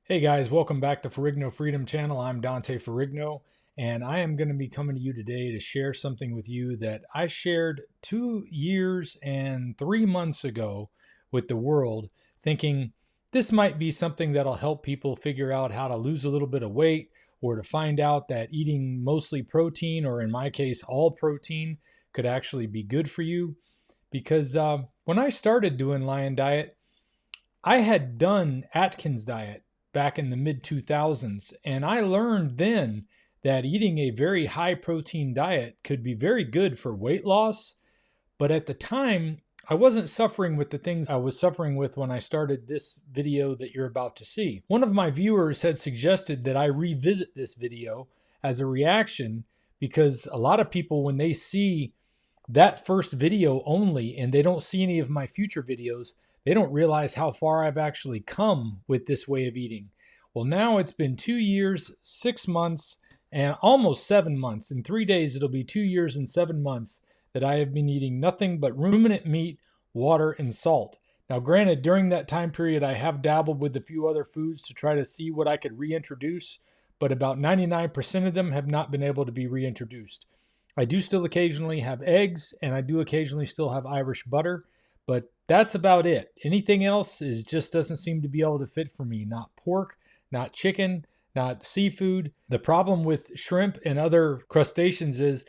Hey guys, welcome back to Ferrigno Freedom Channel. I'm Dante Ferrigno, and I am going to be coming to you today to share something with you that I shared 2 years and 3 months ago with the world, thinking this might be something that'll help people figure out how to lose a little bit of weight, or to find out that eating mostly protein, or in my case, all protein, could actually be good for you. Because when I started doing Lion Diet, I had done Atkins Diet back in the mid 2000s. And I learned then that eating a very high protein diet could be very good for weight loss. But at the time, I wasn't suffering with the things I was suffering with when I started this video that you're about to see. One of my viewers had suggested that I revisit this video as a reaction, because a lot of people, when they see that first video only and they don't see any of my future videos, they don't realize how far I've actually come with this way of eating. Well, now it's been 2 years, 6 months, and almost 7 months. In 3 days, it'll be 2 years and 7 months that I have been eating nothing but ruminant meat, water, and salt. Now, granted, during that time period, I have dabbled with a few other foods to try to see what I could reintroduce, but about 99% of them have not been able to be reintroduced. I do still occasionally have eggs, and I do occasionally still have Irish butter, but that's about it. Anything else just doesn't seem to be able to fit for me. Not pork, not chicken, not seafood. The problem with shrimp and other crustaceans is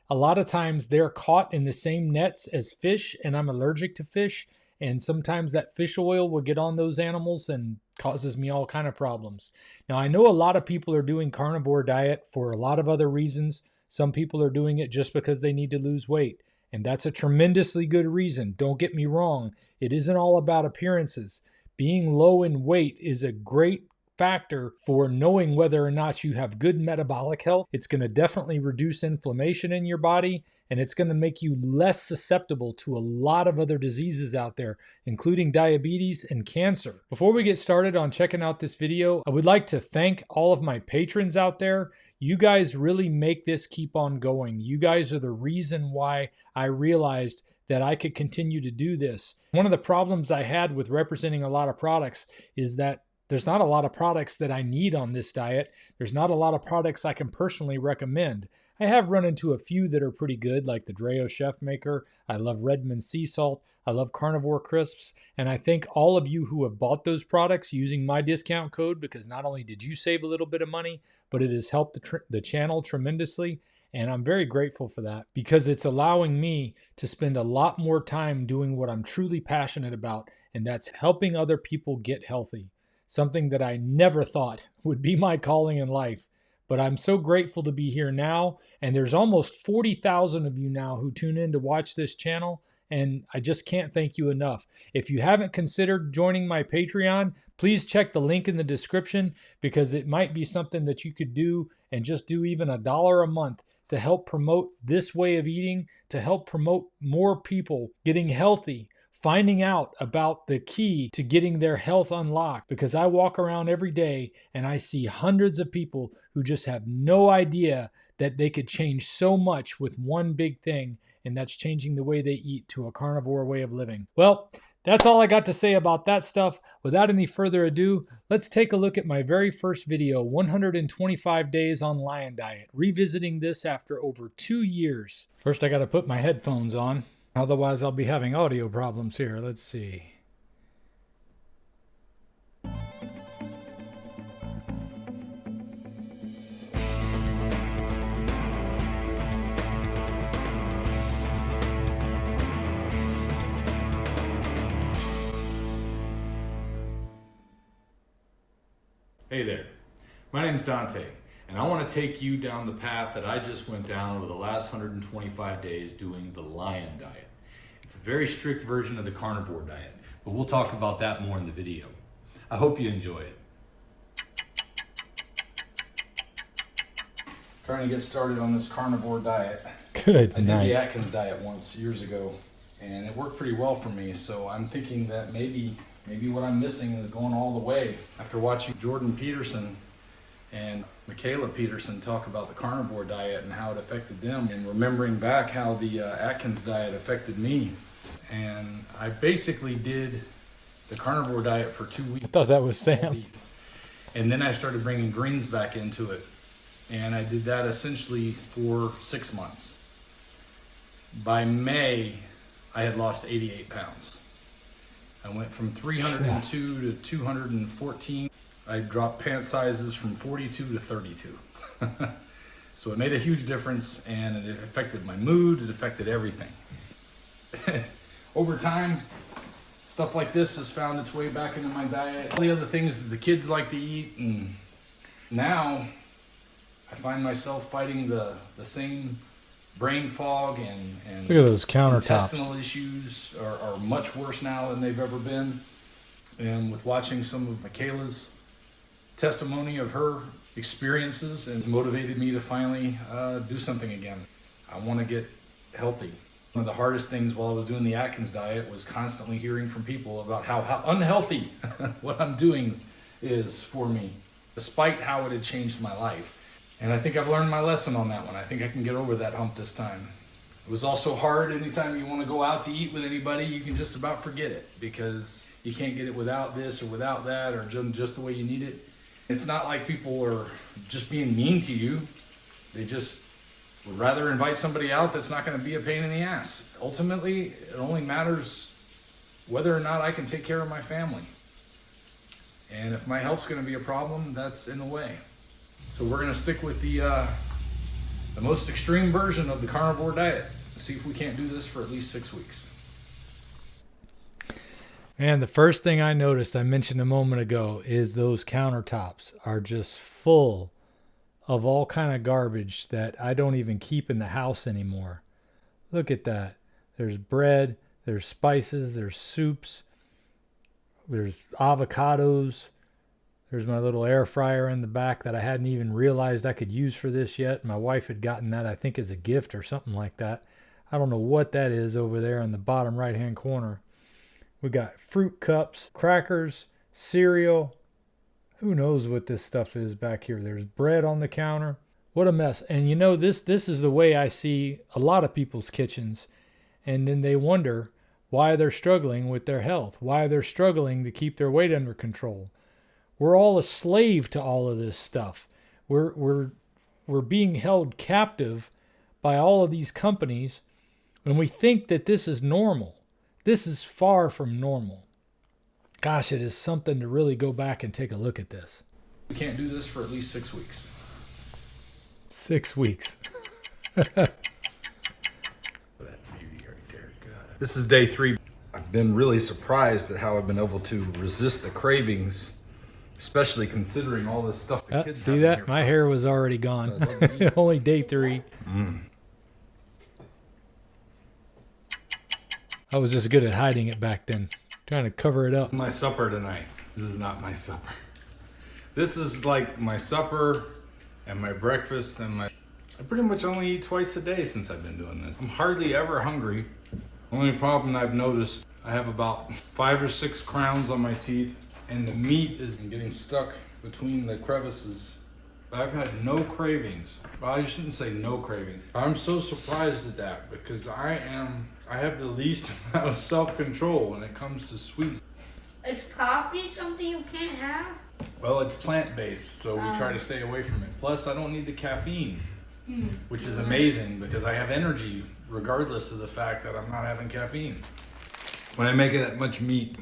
a lot of times they're caught in the same nets as fish, and I'm allergic to fish. And sometimes that fish oil will get on those animals and causes me all kind of problems. Now, I know a lot of people are doing carnivore diet for a lot of other reasons. Some people are doing it just because they need to lose weight. And that's a tremendously good reason. Don't get me wrong. It isn't all about appearances. Being low in weight is a great factor for knowing whether or not you have good metabolic health. It's going to definitely reduce inflammation in your body, and it's going to make you less susceptible to a lot of other diseases out there, including diabetes and cancer. Before we get started on checking out this video, I would like to thank all of my patrons out there. You guys really make this keep on going. You guys are the reason why I realized that I could continue to do this. One of the problems I had with representing a lot of products is that there's not a lot of products that I need on this diet. There's not a lot of products I can personally recommend. I have run into a few that are pretty good, like the Dreo Chef Maker. I love Redmond Sea Salt. I love Carnivore Crisps. And I thank all of you who have bought those products using my discount code, because not only did you save a little bit of money, but it has helped the channel tremendously. And I'm very grateful for that, because it's allowing me to spend a lot more time doing what I'm truly passionate about, and that's helping other people get healthy. Something that I never thought would be my calling in life. But I'm so grateful to be here now. And there's almost 40,000 of you now who tune in to watch this channel. And I just can't thank you enough. If you haven't considered joining my Patreon, please check the link in the description, because it might be something that you could do, and just do even $1 a month to help promote this way of eating, to help promote more people getting healthy, finding out about the key to getting their health unlocked. Because I walk around every day and I see hundreds of people who just have no idea that they could change so much with one big thing, and that's changing the way they eat to a carnivore way of living. Well, that's all I got to say about that stuff. Without any further ado, let's take a look at my very first video, 125 Days on Lion Diet, revisiting this after over 2 years. First, I got to put my headphones on. Otherwise, I'll be having audio problems here. Let's see. Hey there, my name is Dante, and I want to take you down the path that I just went down over the last 125 days doing the Lion Diet. It's a very strict version of the carnivore diet, but we'll talk about that more in the video. I hope you enjoy it. Trying to get started on this carnivore diet. Good night. I did the Atkins diet once years ago, and it worked pretty well for me, so I'm thinking that maybe what I'm missing is going all the way. After watching Jordan Peterson and Mikhaila Peterson talk about the carnivore diet and how it affected them, and remembering back how the Atkins diet affected me. And I basically did the carnivore diet for 2 weeks. I thought that was Sam. And then I started bringing greens back into it. And I did that essentially for 6 months. By May, I had lost 88 pounds. I went from 302 to 214. I dropped pant sizes from 42 to 32. So it made a huge difference, and it affected my mood, it affected everything. Over time, stuff like this has found its way back into my diet. All the other things that the kids like to eat, and now I find myself fighting the same brain fog and look at those countertops. Intestinal issues are much worse now than they've ever been. And with watching some of Mikhaila's testimony of her experiences, and motivated me to finally do something again. I want to get healthy. One of the hardest things while I was doing the Atkins diet was constantly hearing from people about how unhealthy what I'm doing is for me, despite how it had changed my life. And I think I've learned my lesson on that one. I think I can get over that hump this time. It was also hard. Anytime you want to go out to eat with anybody, you can just about forget it, because you can't get it without this or without that, or just the way you need it. It's not like people are just being mean to you. They just would rather invite somebody out that's not going to be a pain in the ass. Ultimately, it only matters whether or not I can take care of my family. And if my health's going to be a problem, that's in the way. So we're going to stick with the most extreme version of the carnivore diet. See if we can't do this for at least 6 weeks. And the first thing I noticed, I mentioned a moment ago, is those countertops are just full of all kind of garbage that I don't even keep in the house anymore. Look at that. There's bread, there's spices, there's soups, there's avocados. There's my little air fryer in the back that I hadn't even realized I could use for this yet. My wife had gotten that, I think, as a gift or something like that. I don't know what that is over there in the bottom right-hand corner. We got fruit cups, crackers, cereal. Who knows what this stuff is back here. There's bread on the counter. What a mess. And you know, this is the way I see a lot of people's kitchens. And then they wonder why they're struggling with their health, why they're struggling to keep their weight under control. We're all a slave to all of this stuff. We're being held captive by all of these companies, and we think that this is normal. This is far from normal. Gosh, it is something to really go back and take a look at this. We can't do this for at least 6 weeks. 6 weeks. That beauty right there. God. This is day 3. I've been really surprised at how I've been able to resist the cravings, especially considering all this stuff the kids see that? My hair was already gone. Only day 3. I was just good at hiding it back then, trying to cover it up. This is my supper tonight. This is not my supper. This is like my supper and my breakfast and I pretty much only eat twice a day since I've been doing this. I'm hardly ever hungry. Only problem I've noticed, I have about 5 or 6 crowns on my teeth, and the meat is getting stuck between the crevices. I've had no cravings. Well, I shouldn't say no cravings. I'm so surprised at that, because I have the least amount of self-control when it comes to sweets. Is coffee something you can't have? Well, it's plant-based, so we try to stay away from it. Plus, I don't need the caffeine, which is amazing because I have energy regardless of the fact that I'm not having caffeine. When I make that much meat,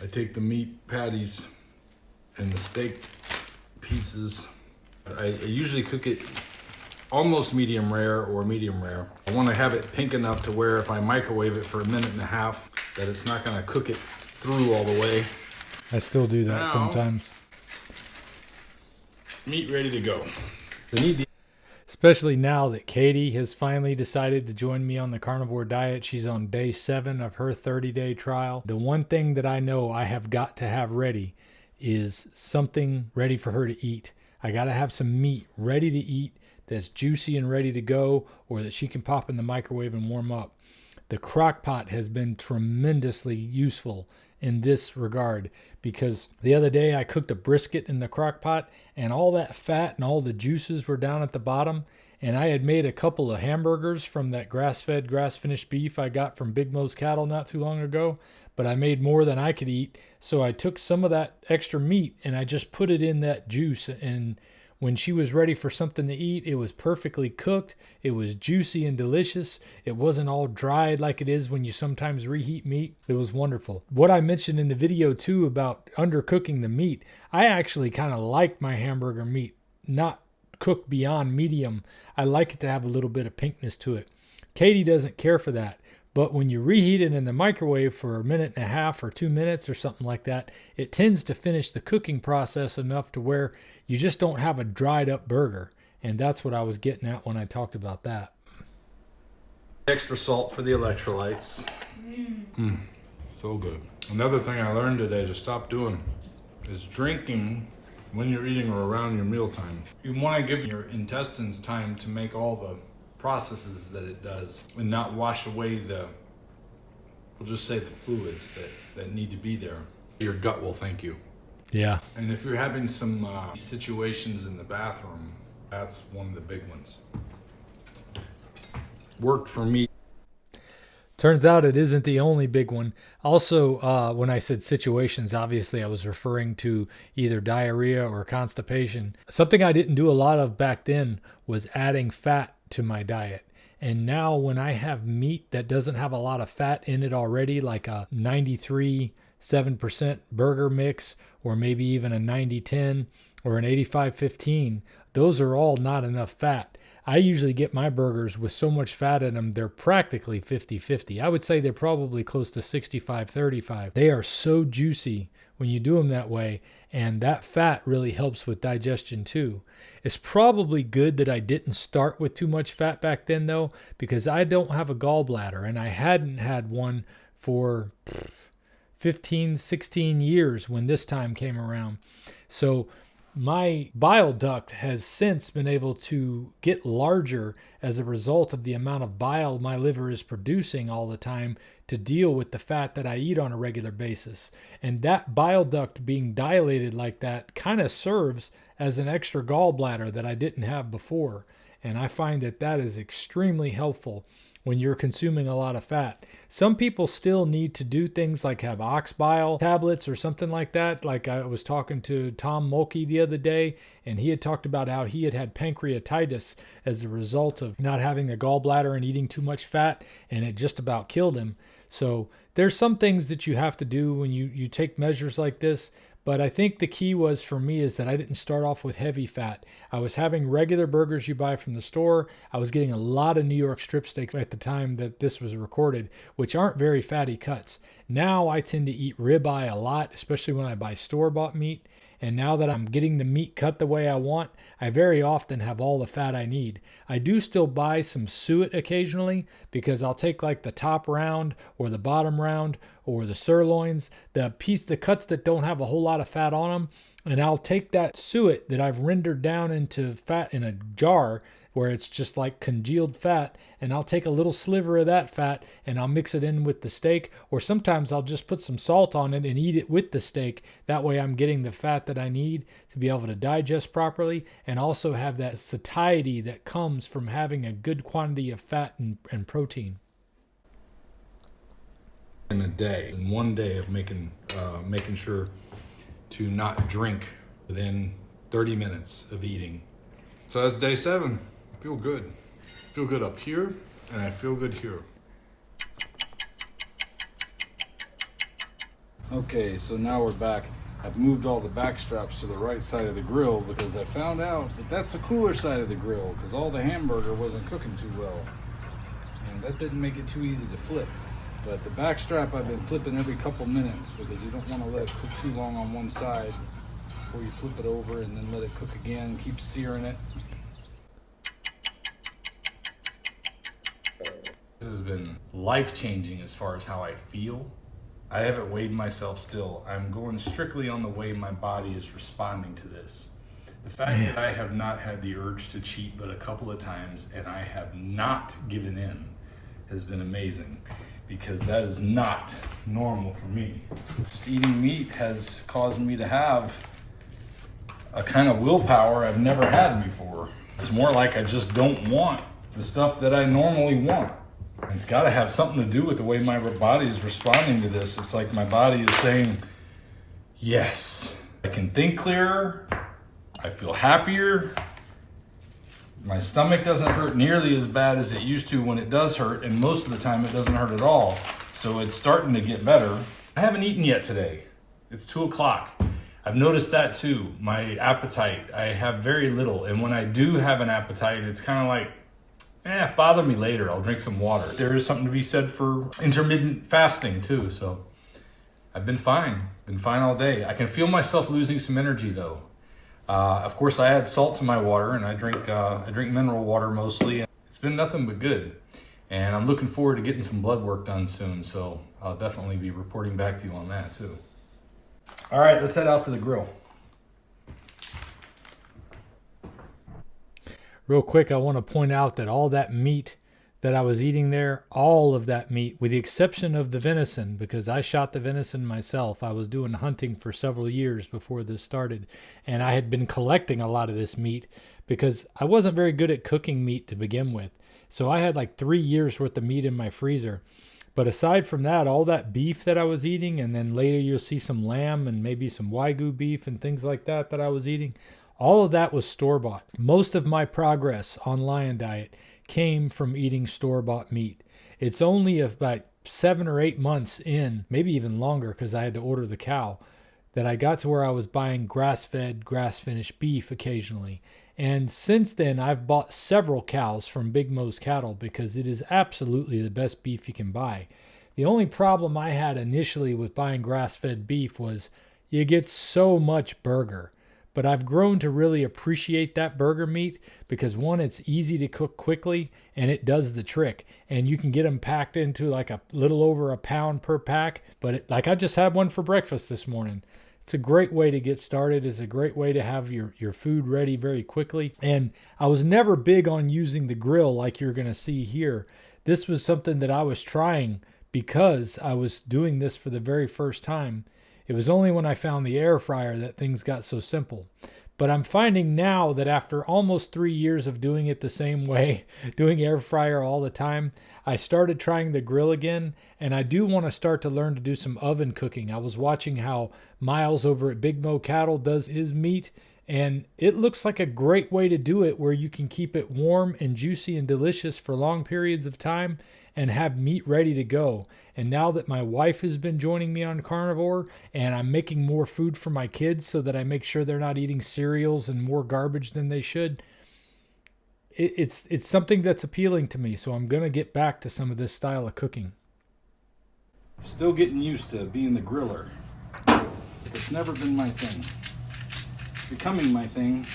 I take the meat patties and the steak pieces. I usually cook it almost medium rare or medium rare. I want to have it pink enough to where if I microwave it for a minute and a half, that it's not going to cook it through all the way. I still do that sometimes. Meat ready to go. Especially now that Katie has finally decided to join me on the carnivore diet. She's on day 7 of her 30-day trial. The one thing that I know I have got to have ready is something ready for her to eat. I got to have some meat ready to eat that's juicy and ready to go, or that she can pop in the microwave and warm up. The crock pot has been tremendously useful in this regard, because the other day I cooked a brisket in the crock pot and all that fat and all the juices were down at the bottom. And I had made a couple of hamburgers from that grass-fed, grass-finished beef I got from Big Mo's Cattle not too long ago, but I made more than I could eat. So I took some of that extra meat and I just put it in that juice. And when she was ready for something to eat, it was perfectly cooked. It was juicy and delicious. It wasn't all dried like it is when you sometimes reheat meat. It was wonderful. What I mentioned in the video too about undercooking the meat, I actually kind of like my hamburger meat not cooked beyond medium. I like it to have a little bit of pinkness to it. Katie doesn't care for that. But when you reheat it in the microwave for a minute and a half or 2 minutes or something like that, it tends to finish the cooking process enough to where you just don't have a dried up burger. And that's what I was getting at when I talked about that. Extra salt for the electrolytes. So good. Another thing I learned today to stop doing is drinking when you're eating or around your mealtime. You want to give your intestines time to make all the processes that it does and not wash away we'll just say the fluids that need to be there. Your gut will thank you. Yeah. And if you're having some situations in the bathroom, that's one of the big ones. Worked for me. Turns out it isn't the only big one. Also, when I said situations, obviously I was referring to either diarrhea or constipation. Something I didn't do a lot of back then was adding fat to my diet. And now when I have meat that doesn't have a lot of fat in it already, like a 93.7% burger mix, or maybe even a 90-10 or an 85-15, those are all not enough fat. I usually get my burgers with so much fat in them, they're practically 50-50. I would say they're probably close to 65-35. They are so juicy when you do them that way, and that fat really helps with digestion too. It's probably good that I didn't start with too much fat back then though, because I don't have a gallbladder, and I hadn't had one for 15, 16 years when this time came around. So my bile duct has since been able to get larger as a result of the amount of bile my liver is producing all the time to deal with the fat that I eat on a regular basis. And that bile duct being dilated like that kind of serves as an extra gallbladder that I didn't have before. And I find that that is extremely helpful when you're consuming a lot of fat. Some people still need to do things like have ox bile tablets or something like that. Like I was talking to Tom Mulkey the other day, and he had talked about how he had pancreatitis as a result of not having a gallbladder and eating too much fat, and it just about killed him. So there's some things that you have to do when you take measures like this. But I think the key was for me is that I didn't start off with heavy fat. I was having regular burgers you buy from the store. I was getting a lot of New York strip steaks at the time that this was recorded, which aren't very fatty cuts. Now I tend to eat ribeye a lot, especially when I buy store-bought meat. And now that I'm getting the meat cut the way I want, I very often have all the fat I need. I do still buy some suet occasionally because I'll take like the top round or the bottom round or the sirloins, the cuts that don't have a whole lot of fat on them, and I'll take that suet that I've rendered down into fat in a jar where it's just like congealed fat, and I'll take a little sliver of that fat and I'll mix it in with the steak, or sometimes I'll just put some salt on it and eat it with the steak. That way I'm getting the fat that I need to be able to digest properly and also have that satiety that comes from having a good quantity of fat and protein. In a day, in one day of making sure to not drink within 30 minutes of eating. So that's day 7. I feel good. I feel good up here, and I feel good here. Okay, so now we're back. I've moved all the back straps to the right side of the grill because I found out that that's the cooler side of the grill because all the hamburger wasn't cooking too well. And that didn't make it too easy to flip. But the back strap I've been flipping every couple minutes because you don't want to let it cook too long on one side before you flip it over and then let it cook again, keep searing it. This has been life-changing as far as how I feel. I haven't weighed myself still. I'm going strictly on the way my body is responding to this. The fact that I have not had the urge to cheat but a couple of times and I have not given in has been amazing. because that is not normal for me. Just eating meat has caused me to have a kind of willpower I've never had before. It's more like I just don't want the stuff that I normally want. It's got to have something to do with the way my body is responding to this. It's like my body is saying, yes, I can think clearer, I feel happier, my stomach doesn't hurt nearly as bad as it used to when it does hurt, and most of the time it doesn't hurt at all. So it's starting to get better. I haven't eaten yet today. It's 2 o'clock. I've noticed that too. My appetite, I have very little. And when I do have an appetite, it's kind of like, bother me later. I'll drink some water. There is something to be said for intermittent fasting too. So I've been fine all day. I can feel myself losing some energy though. Of course, I add salt to my water, and I drink mineral water mostly. It's been nothing but good. And I'm looking forward to getting some blood work done soon. So I'll definitely be reporting back to you on that too. All right, let's head out to the grill. Real quick, I want to point out that all that meat that I was eating there, all of that meat, with the exception of the venison, because I shot the venison myself. I was doing hunting for several years before this started, and I had been collecting a lot of this meat because I wasn't very good at cooking meat to begin with. So I had like 3 years worth of meat in my freezer. But aside from that, all that beef that I was eating, and then later you'll see some lamb and maybe some Wagyu beef and things like that that I was eating, all of that was store-bought. Most of my progress on Lion Diet came from eating store-bought meat. It's only about 7 or 8 months in, maybe even longer because I had to order the cow, that I got to where I was buying grass-fed, grass-finished beef occasionally. And since then, I've bought several cows from Big Mo's Cattle because it is absolutely the best beef you can buy. The only problem I had initially with buying grass-fed beef was you get so much burger. But I've grown to really appreciate that burger meat because, one, it's easy to cook quickly and it does the trick. And you can get them packed into like a little over a pound per pack. But like I just had one for breakfast this morning. It's a great way to get started. It's a great way to have your food ready very quickly. And I was never big on using the grill like you're going to see here. This was something that I was trying because I was doing this for the very first time. It was only when I found the air fryer that things got so simple. But I'm finding now that after almost 3 years of doing it the same way, doing air fryer all the time, I started trying the grill again, and I do want to start to learn to do some oven cooking. I was watching how Miles over at Big Mo Cattle does his meat, and it looks like a great way to do it where you can keep it warm and juicy and delicious for long periods of time and have meat ready to go. And now that my wife has been joining me on Carnivore and I'm making more food for my kids so that I make sure they're not eating cereals and more garbage than they should, it's something that's appealing to me. So I'm going to get back to some of this style of cooking. Still getting used to being the griller. It's never been my thing. It's becoming my thing.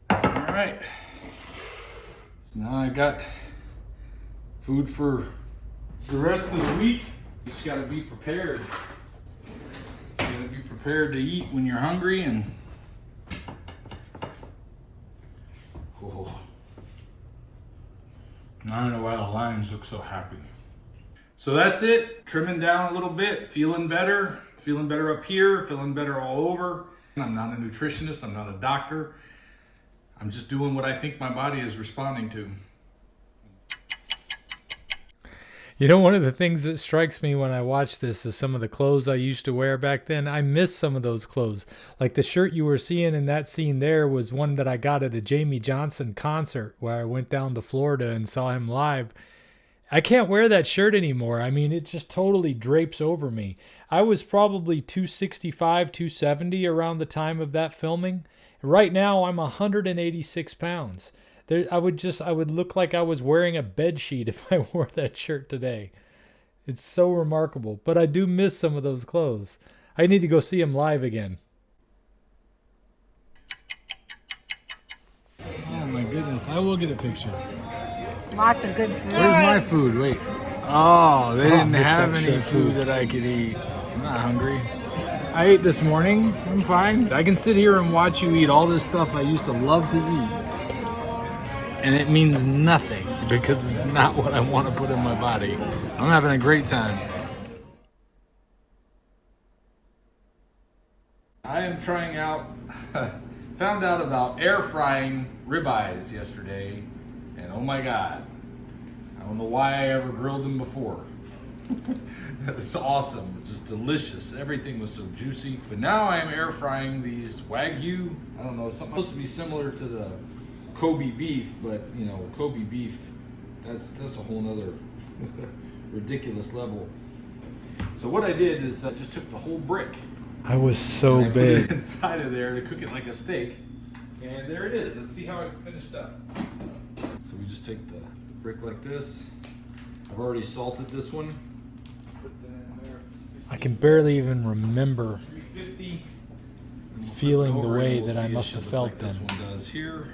Alright, so now I got food for the rest of the week. Just gotta be prepared. You gotta be prepared to eat when you're hungry and I don't know why the lions look so happy. So that's it. Trimming down a little bit, feeling better up here, feeling better all over. I'm not a nutritionist, I'm not a doctor. I'm just doing what I think my body is responding to. You know, one of the things that strikes me when I watch this is some of the clothes I used to wear back then. I miss some of those clothes. Like the shirt you were seeing in that scene there was one that I got at a Jamie Johnson concert where I went down to Florida and saw him live. I can't wear that shirt anymore. I mean, it just totally drapes over me. I was probably 265, 270 around the time of that filming. Right now, I'm 186 pounds. I would look like I was wearing a bed sheet if I wore that shirt today. It's so remarkable. But I do miss some of those clothes. I need to go see him live again. Oh my goodness, I will get a picture. Lots of good food. Where's my food? Wait. Oh, they didn't have any food that I could eat. I'm not hungry. I ate this morning. I'm fine. I can sit here and watch you eat all this stuff I used to love to eat. And it means nothing because it's not what I want to put in my body. I'm having a great time. I am trying out, found out about air frying ribeyes yesterday, and oh my God, I don't know why I ever grilled them before. It's awesome, just delicious. Everything was so juicy. But now I am air frying these Wagyu. I don't know, something supposed to be similar to the Kobe beef, but you know, Kobe beef, that's a whole nother ridiculous level. So what I did is I just took the whole brick. I was so and I big. put it inside of there to cook it like a steak. And there it is. Let's see how it finished up. So we just take the brick like this. I've already salted this one. Put that in there. I can barely even remember 350. feeling the way that I must have felt like then. This one does here.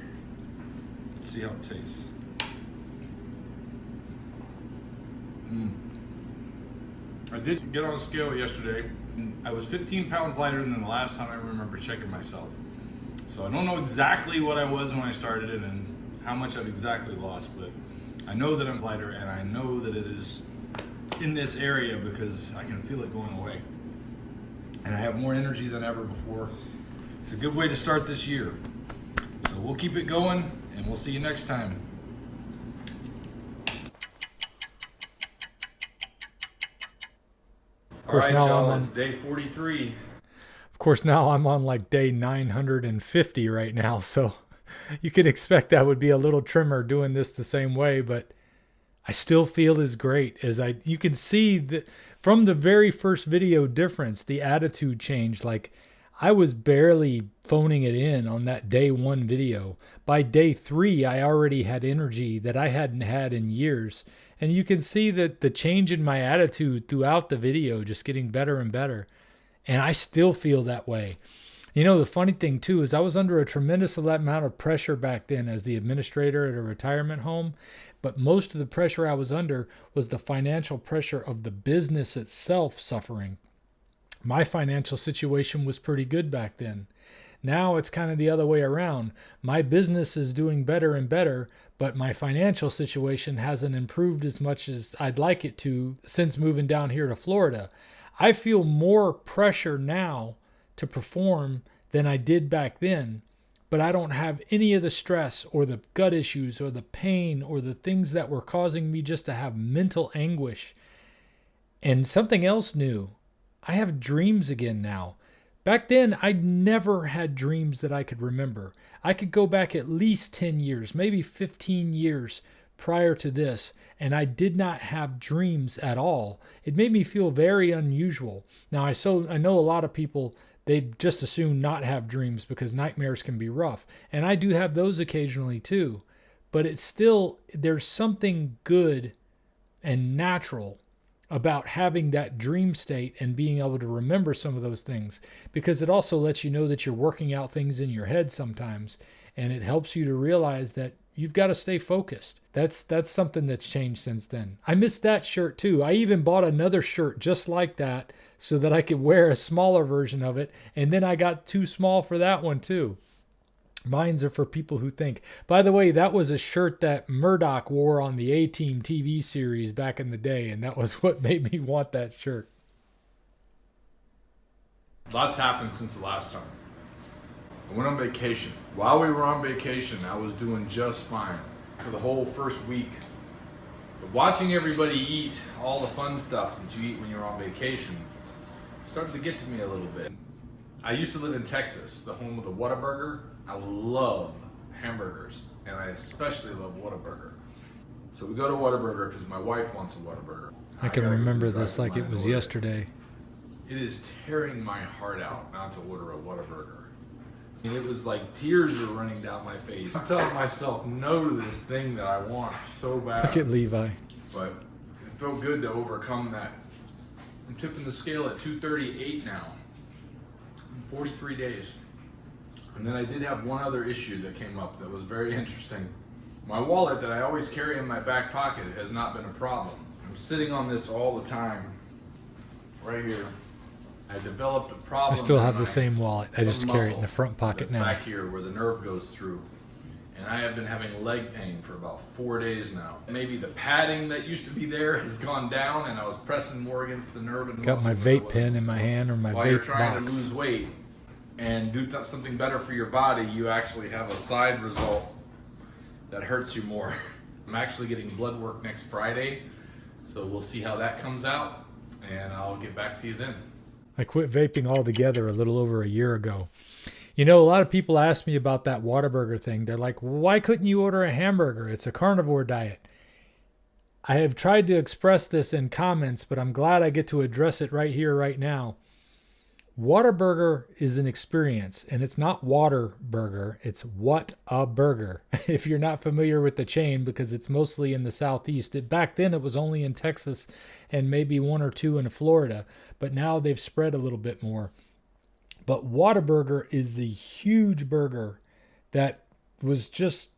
Let's see how it tastes. I did get on a scale yesterday. I was 15 pounds lighter than the last time I remember checking myself. So I don't know exactly what I was when I started it and how much I've exactly lost, but I know that I'm lighter and I know that it is in this area because I can feel it going away. And I have more energy than ever before. It's a good way to start this year. So we'll keep it going and we'll see you next time. All right, y'all, it's day 43. Of course, now I'm on like day 950 right now, so you can expect that would be a little trimmer doing this the same way, but I still feel as great as you can see that from the very first video difference, the attitude changed. Like I was barely phoning it in on that day 1 video. By day 3, I already had energy that I hadn't had in years. And you can see that the change in my attitude throughout the video just getting better and better. And I still feel that way. You know, the funny thing too is I was under a tremendous amount of pressure back then as the administrator at a retirement home. But most of the pressure I was under was the financial pressure of the business itself suffering. My financial situation was pretty good back then. Now it's kind of the other way around. My business is doing better and better, but my financial situation hasn't improved as much as I'd like it to since moving down here to Florida. I feel more pressure now to perform than I did back then, but I don't have any of the stress or the gut issues or the pain or the things that were causing me just to have mental anguish. And something else new, I have dreams again now. Back then, I never had dreams that I could remember. I could go back at least 10 years, maybe 15 years prior to this, and I did not have dreams at all. It made me feel very unusual. Now, I know a lot of people, they just assume not have dreams because nightmares can be rough. And I do have those occasionally too. But it's still, there's something good and natural about having that dream state and being able to remember some of those things, because it also lets you know that you're working out things in your head sometimes, and it helps you to realize that you've got to stay focused. That's something that's changed since then. I missed that shirt too. I even bought another shirt just like that so that I could wear a smaller version of it, and then I got too small for that one too. Mine's are for people who think. By the way, that was a shirt that Murdoch wore on the A-Team TV series back in the day, and that was what made me want that shirt. Lots happened since the last time. I went on vacation. While we were on vacation, I was doing just fine for the whole first week. But watching everybody eat all the fun stuff that you eat when you're on vacation started to get to me a little bit. I used to live in Texas, the home of the Whataburger. I love hamburgers, and I especially love Whataburger. So we go to Whataburger because my wife wants a Whataburger. I can remember this like it was yesterday. It is tearing my heart out not to order a Whataburger. And it was like tears were running down my face. I'm telling myself no to this thing that I want so bad. Look at Levi. But it felt good to overcome that. I'm tipping the scale at 238 now. 43 days. And then I did have one other issue that came up that was very interesting. My wallet that I always carry in my back pocket has not been a problem. I'm sitting on this all the time, right here. I developed a problem. I still have in the my same wallet. I just carry it in muscle the front pocket that's now. back here where the nerve goes through. And I have been having leg pain for about 4 days now. Maybe the padding that used to be there has gone down, and I was pressing more against the nerve and Got my vape pen in my hand, or my while you're vape trying box. to lose weight and do something better for your body, you actually have a side result that hurts you more. I'm actually getting blood work next Friday, so we'll see how that comes out, and I'll get back to you then. I quit vaping altogether a little over a year ago. You know, a lot of people ask me about that Whataburger thing. They're like, why couldn't you order a hamburger? It's a carnivore diet. I have tried to express this in comments, but I'm glad I get to address it right here, right now. Whataburger is an experience, and it's not water burger. It's what a burger. If you're not familiar with the chain, because it's mostly in the Southeast. Back then, it was only in Texas and maybe 1 or 2 in Florida, but now they've spread a little bit more. But Whataburger is the huge burger that was just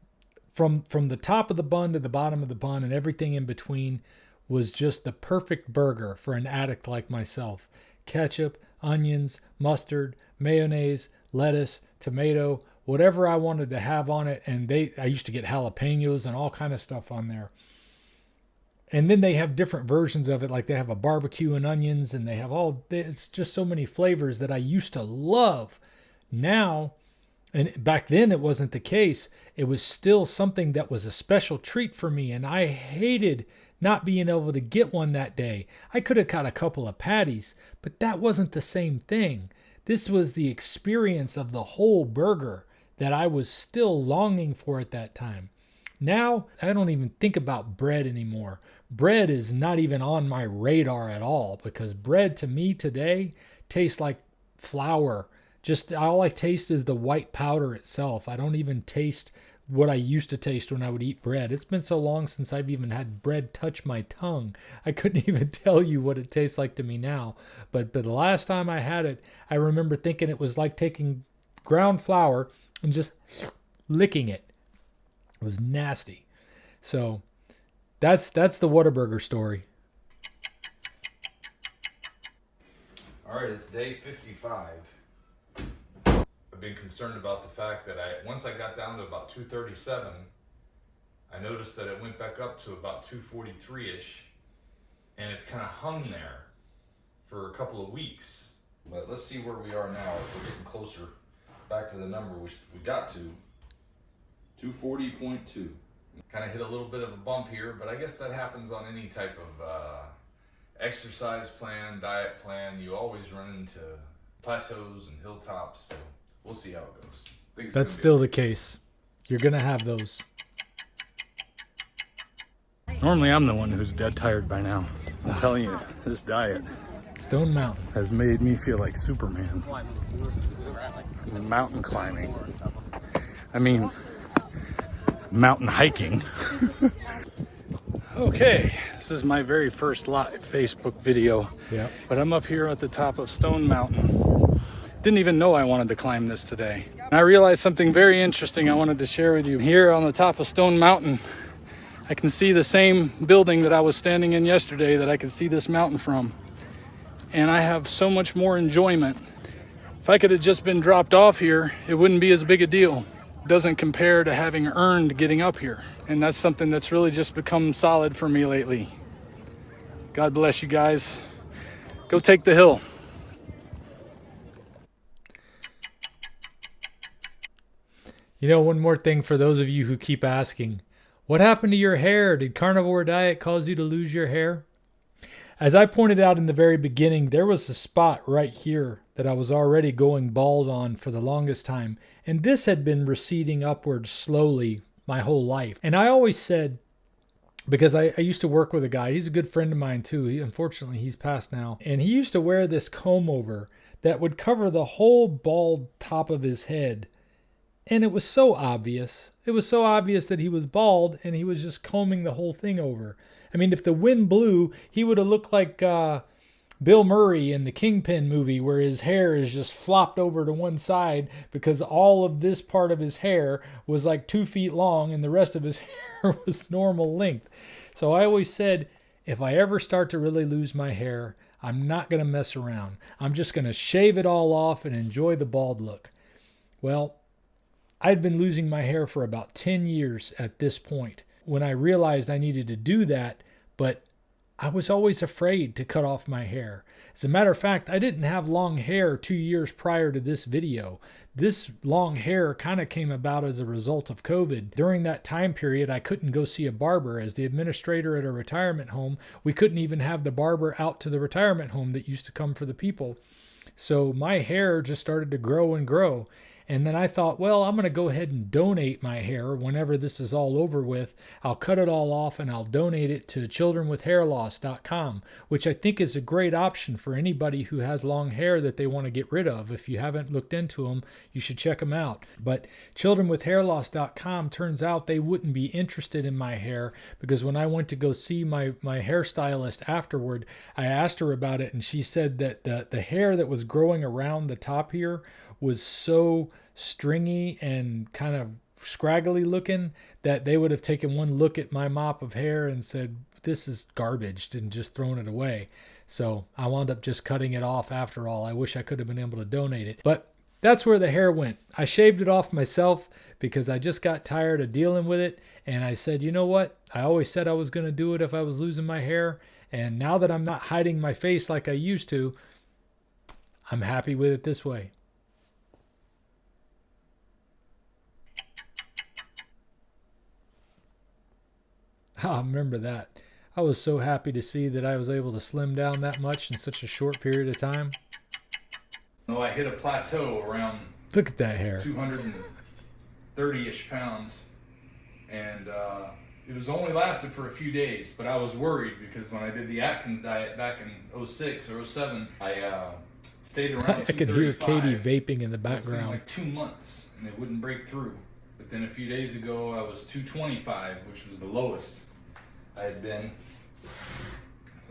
from the top of the bun to the bottom of the bun and everything in between was just the perfect burger for an addict like myself. Ketchup, onions, mustard, mayonnaise, lettuce, tomato, whatever I wanted to have on it. And I used to get jalapenos and all kind of stuff on there. And then they have different versions of it, like they have a barbecue and onions, and they have it's just so many flavors that I used to love. Now, and back then it wasn't the case. It was still something that was a special treat for me, and I hated not being able to get one that day. I could have got a couple of patties, but that wasn't the same thing. This was the experience of the whole burger that I was still longing for at that time. Now, I don't even think about bread anymore. Bread is not even on my radar at all, because bread to me today tastes like flour. Just all I taste is the white powder itself. I don't even taste what I used to taste when I would eat bread. It's been so long since I've even had bread touch my tongue. I couldn't even tell you what it tastes like to me now. But the last time I had it, I remember thinking it was like taking ground flour and just licking it. It was nasty. So that's the Whataburger story. All right, it's day 55. I've been concerned about the fact that once I got down to about 237, I noticed that it went back up to about 243-ish, and it's kind of hung there for a couple of weeks. But let's see where we are now. If we're getting closer back to the number we got to, 240.2. Kind of hit a little bit of a bump here, but I guess that happens on any type of exercise plan, diet plan. You always run into plateaus and hilltops, so we'll see how it goes. That's still the case. You're going to have those. Normally I'm the one who's dead tired by now. I'm telling you, this diet Stone Mountain has made me feel like Superman. Mountain climbing. I mean, mountain hiking. Okay, this is my very first live Facebook video. Yeah. But I'm up here at the top of Stone Mountain. Didn't even know I wanted to climb this today. And I realized something very interesting I wanted to share with you. Here on the top of Stone Mountain, I can see the same building that I was standing in yesterday that I could see this mountain from. And I have so much more enjoyment. If I could have just been dropped off here, it wouldn't be as big a deal. It doesn't compare to having earned getting up here. And that's something that's really just become solid for me lately. God bless you guys. Go take the hill. You know, one more thing for those of you who keep asking, what happened to your hair? Did carnivore diet cause you to lose your hair? As I pointed out in the very beginning, there was a spot right here that I was already going bald on for the longest time. And this had been receding upwards slowly my whole life. And I always said, because I used to work with a guy, he's a good friend of mine too. Unfortunately, he's passed now. And he used to wear this comb over that would cover the whole bald top of his head. And it was so obvious. It was so obvious that he was bald and he was just combing the whole thing over. I mean, if the wind blew, he would have looked like Bill Murray in the Kingpin movie, where his hair is just flopped over to one side because all of this part of his hair was like 2 feet long and the rest of his hair was normal length. So I always said, if I ever start to really lose my hair, I'm not going to mess around. I'm just going to shave it all off and enjoy the bald look. Well, I'd been losing my hair for about 10 years at this point when I realized I needed to do that, but I was always afraid to cut off my hair. As a matter of fact, I didn't have long hair 2 years prior to this video. This long hair kind of came about as a result of COVID. During that time period, I couldn't go see a barber. As the administrator at a retirement home, we couldn't even have the barber out to the retirement home that used to come for the people. So my hair just started to grow and grow. And then I thought, well, I'm going to go ahead and donate my hair whenever this is all over with. I'll cut it all off and I'll donate it to childrenwithhairloss.com, which I think is a great option for anybody who has long hair that they want to get rid of. If you haven't looked into them, you should check them out. But childrenwithhairloss.com, turns out they wouldn't be interested in my hair, because when I went to go see my hairstylist afterward, I asked her about it, and she said that the hair that was growing around the top here was so stringy and kind of scraggly looking that they would have taken one look at my mop of hair and said, this is garbage, and just thrown it away. So I wound up just cutting it off after all. I wish I could have been able to donate it. But that's where the hair went. I shaved it off myself because I just got tired of dealing with it. And I said, you know what? I always said I was going to do it if I was losing my hair. And now that I'm not hiding my face like I used to, I'm happy with it this way. I remember that. I was so happy to see that I was able to slim down that much in such a short period of time. No, I hit a plateau around Look at that hair. 230-ish pounds, and it was only lasted for a few days, but I was worried because when I did the Atkins diet back in 06 or 07, I stayed around I could hear 235. Katie vaping in the It seemed background. like 2 months, and it wouldn't break through. But then a few days ago, I was 225, which was the lowest I had been.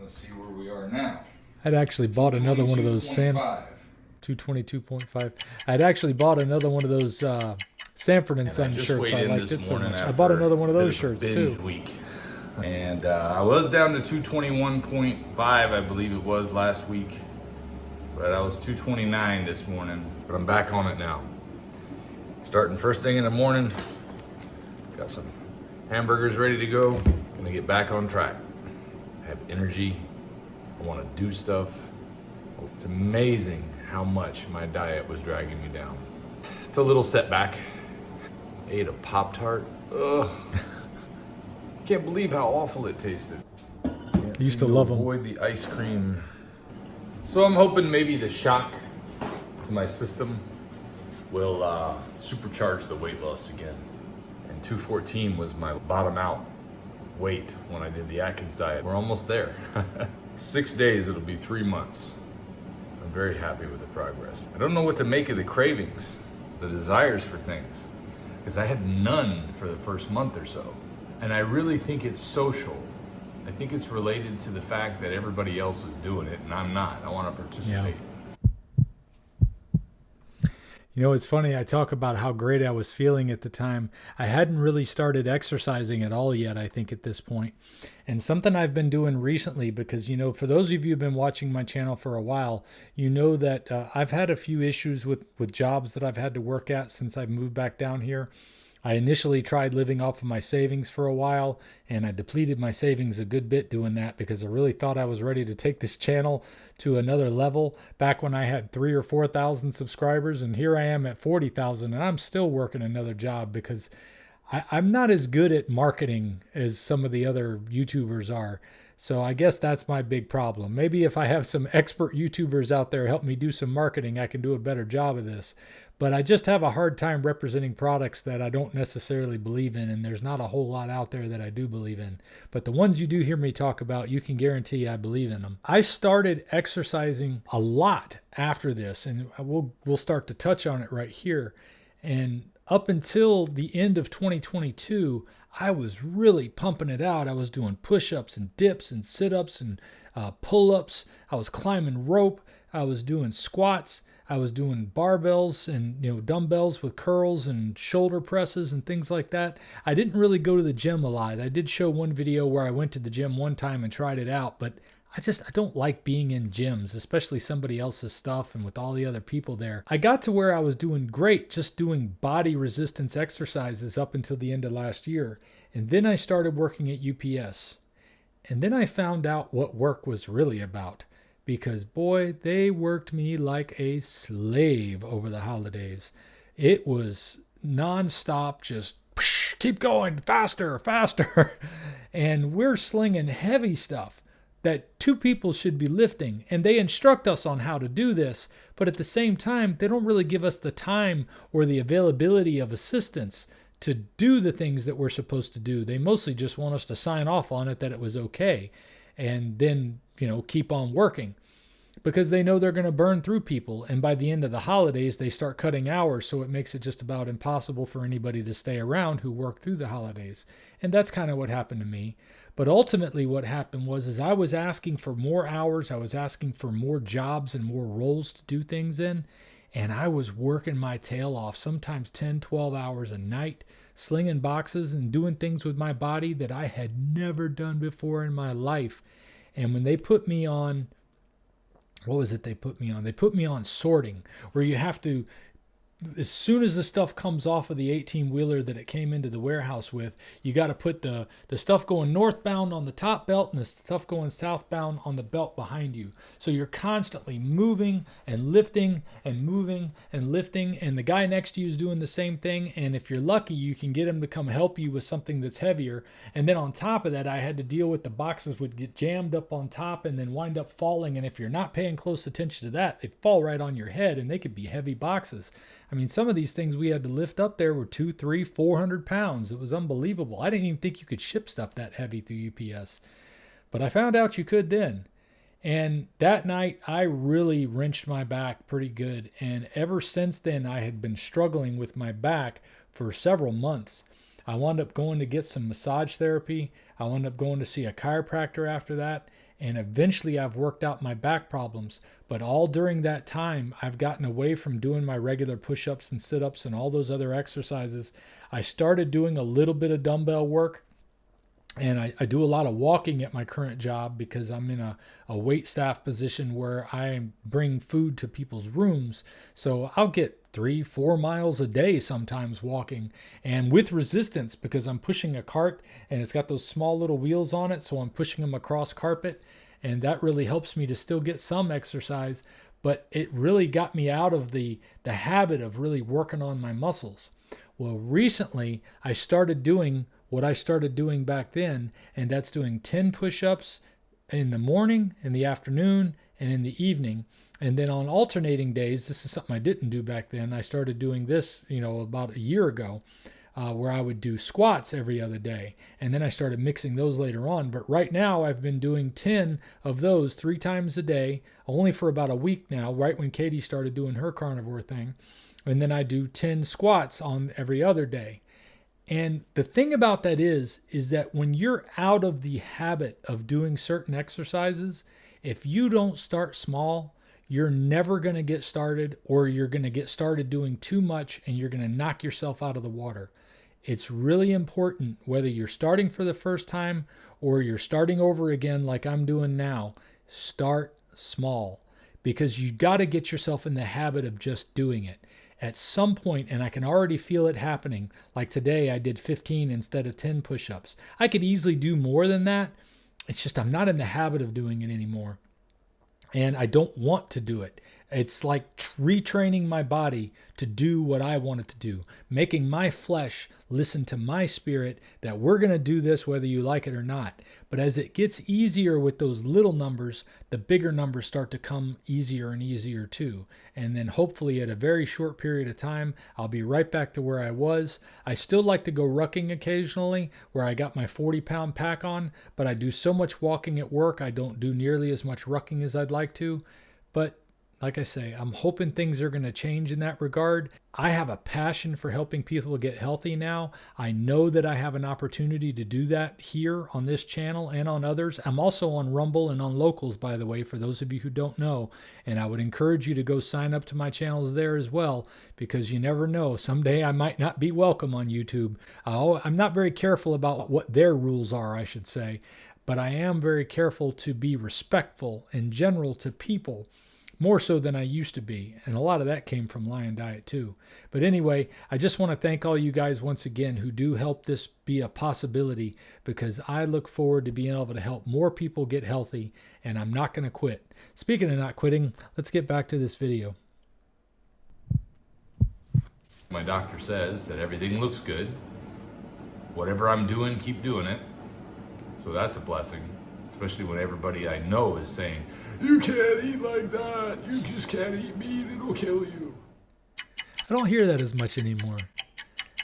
Let's see where we are now. I'd actually bought another one of those 222.5. I'd actually bought another one of those Sanford and Son shirts. I liked it so much. I bought another one of those shirts too. Week. And I was down to 221.5, I believe it was last week. But I was 229 this morning. But I'm back on it now. Starting first thing in the morning. Got some hamburgers ready to go. Gonna get back on track. I have energy. I want to do stuff. It's amazing how much my diet was dragging me down. It's a little setback. I ate a Pop-Tart. Ugh. I can't believe how awful it tasted. I used to love them. Avoid the ice cream. So I'm hoping maybe the shock to my system will supercharge the weight loss again. And 214 was my bottom out weight when I did the Atkins diet. We're almost there. 6 days, it'll be 3 months. I'm very happy with the progress. I don't know what to make of the cravings, the desires for things, because I had none for the first month or so. And I really think it's social. I think it's related to the fact that everybody else is doing it and I'm not. I want to participate. Yeah. You know, it's funny, I talk about how great I was feeling at the time. I hadn't really started exercising at all yet, I think, at this point. And something I've been doing recently, because, you know, for those of you who've been watching my channel for a while, you know that I've had a few issues with jobs that I've had to work at since I've moved back down here. I initially tried living off of my savings for a while, and I depleted my savings a good bit doing that because I really thought I was ready to take this channel to another level back when I had 3,000 or 4,000 subscribers, and here I am at 40,000, and I'm still working another job because I'm not as good at marketing as some of the other YouTubers are. So I guess that's my big problem. Maybe if I have some expert YouTubers out there help me do some marketing, I can do a better job of this. But I just have a hard time representing products that I don't necessarily believe in, and there's not a whole lot out there that I do believe in. But the ones you do hear me talk about, you can guarantee I believe in them. I started exercising a lot after this, and we'll start to touch on it right here. And up until the end of 2022, I was really pumping it out. I was doing push-ups and dips and sit-ups and pull-ups. I was climbing rope. I was doing squats. I was doing barbells and, you know, dumbbells with curls and shoulder presses and things like that. I didn't really go to the gym a lot. I did show one video where I went to the gym one time and tried it out, but I don't like being in gyms, especially somebody else's stuff and with all the other people there. I got to where I was doing great just doing body resistance exercises up until the end of last year. And then I started working at UPS. And then I found out what work was really about. Because boy, they worked me like a slave over the holidays. It was nonstop, just keep going, faster, faster. And we're slinging heavy stuff that 2 people should be lifting. And they instruct us on how to do this. But at the same time, they don't really give us the time or the availability of assistance to do the things that we're supposed to do. They mostly just want us to sign off on it that it was okay. And then, keep on working. Because they know they're going to burn through people. And by the end of the holidays, they start cutting hours. So it makes it just about impossible for anybody to stay around who work through the holidays. And that's kind of what happened to me. But ultimately what happened was I was asking for more hours. I was asking for more jobs and more roles to do things in. And I was working my tail off, sometimes 10, 12 hours a night, slinging boxes and doing things with my body that I had never done before in my life. And when they put me on, what was it they put me on? They put me on sorting, where you have to, as soon as the stuff comes off of the 18-wheeler that it came into the warehouse with, you got to put the stuff going northbound on the top belt and the stuff going southbound on the belt behind you. So you're constantly moving and lifting and moving and lifting, and the guy next to you is doing the same thing. And if you're lucky, you can get him to come help you with something that's heavier. And then on top of that, I had to deal with the boxes would get jammed up on top and then wind up falling. And if you're not paying close attention to that, they fall right on your head, and they could be heavy boxes. I mean, some of these things we had to lift up there were 200, 300, 400 pounds. It was unbelievable. I didn't even think you could ship stuff that heavy through UPS. But I found out you could then. And that night, I really wrenched my back pretty good. And ever since then, I had been struggling with my back for several months. I wound up going to get some massage therapy. I wound up going to see a chiropractor after that. And eventually I've worked out my back problems. But all during that time, I've gotten away from doing my regular push-ups and sit-ups and all those other exercises. I started doing a little bit of dumbbell work. And I do a lot of walking at my current job because I'm in a wait staff position where I bring food to people's rooms. So I'll get 3-4 miles a day sometimes walking, and with resistance because I'm pushing a cart and it's got those small little wheels on it. So I'm pushing them across carpet, and that really helps me to still get some exercise. But it really got me out of the habit of really working on my muscles. Well, recently I started doing what I started doing back then, and that's doing 10 push-ups in the morning, in the afternoon, and in the evening. And then on alternating days, this is something I didn't do back then. I started doing this, about a year ago, where I would do squats every other day. And then I started mixing those later on. But right now I've been doing 10 of those 3 times a day, only for about a week now, right when Katie started doing her carnivore thing. And then I do 10 squats on every other day. And the thing about that is that when you're out of the habit of doing certain exercises, if you don't start small, you're never going to get started, or you're going to get started doing too much and you're going to knock yourself out of the water. It's really important, whether you're starting for the first time or you're starting over again like I'm doing now, start small, because you got to get yourself in the habit of just doing it. At some point, and I can already feel it happening, like today I did 15 instead of 10 push-ups. I could easily do more than that. It's just I'm not in the habit of doing it anymore. And I don't want to do it. It's like retraining my body to do what I want it to do, making my flesh listen to my spirit that we're going to do this whether you like it or not. But as it gets easier with those little numbers, the bigger numbers start to come easier and easier too. And then hopefully at a very short period of time, I'll be right back to where I was. I still like to go rucking occasionally, where I got my 40-pound pack on, but I do so much walking at work, I don't do nearly as much rucking as I'd like to. But like I say, I'm hoping things are going to change in that regard. I have a passion for helping people get healthy now. I know that I have an opportunity to do that here on this channel and on others. I'm also on Rumble and on Locals, by the way, for those of you who don't know. And I would encourage you to go sign up to my channels there as well, because you never know. Someday I might not be welcome on YouTube. I'm not very careful about what their rules are, I should say. but I am very careful to be respectful in general to people, more so than I used to be. And a lot of that came from Lion Diet too. But anyway, I just want to thank all you guys once again who do help this be a possibility, because I look forward to being able to help more people get healthy, and I'm not going to quit. Speaking of not quitting, let's get back to this video. My doctor says that everything looks good. Whatever I'm doing, keep doing it. So that's a blessing, especially when everybody I know is saying, you can't eat like that. You just can't eat meat. It'll kill you. I don't hear that as much anymore.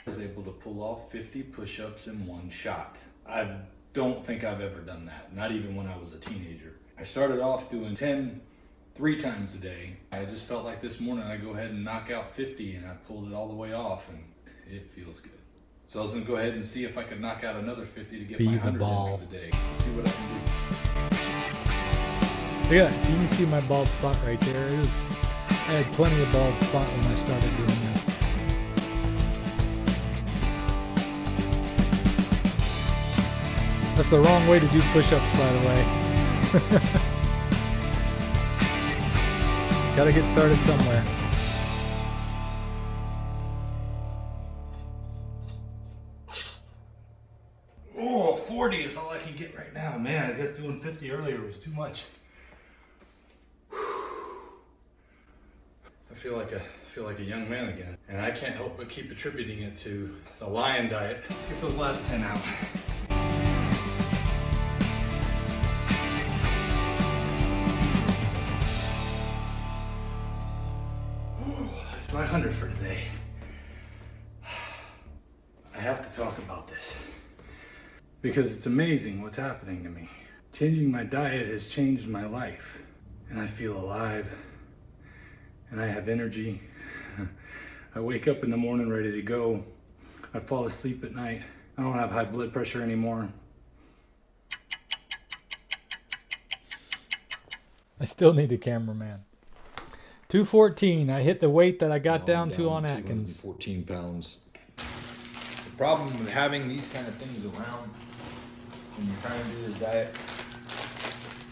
I was able to pull off 50 push-ups in one shot. I don't think I've ever done that, not even when I was a teenager. I started off doing 10 3 times a day. I just felt like this morning I go ahead and knock out 50, and I pulled it all the way off, and it feels good. So I was gonna go ahead and see if I could knock out another 50 to get my 100 in for the day. See what I can do. Look at that. So you can see my bald spot right there. I had plenty of bald spot when I started doing this. That's the wrong way to do push-ups, by the way. Gotta get started somewhere. Oh, 40 is all I can get right now. Man, I guess doing 50 earlier was too much. I feel like a young man again. And I can't help but keep attributing it to the Lion Diet. Let's get those last 10 out. That's my 100 for today. I have to talk about this because it's amazing what's happening to me. Changing my diet has changed my life, and I feel alive, and I have energy. I wake up in the morning ready to go. I fall asleep at night. I don't have high blood pressure anymore. I still need a cameraman. 214. I hit the weight that I got down to on Atkins. 14 pounds. The problem with having these kind of things around when you're trying to do this diet,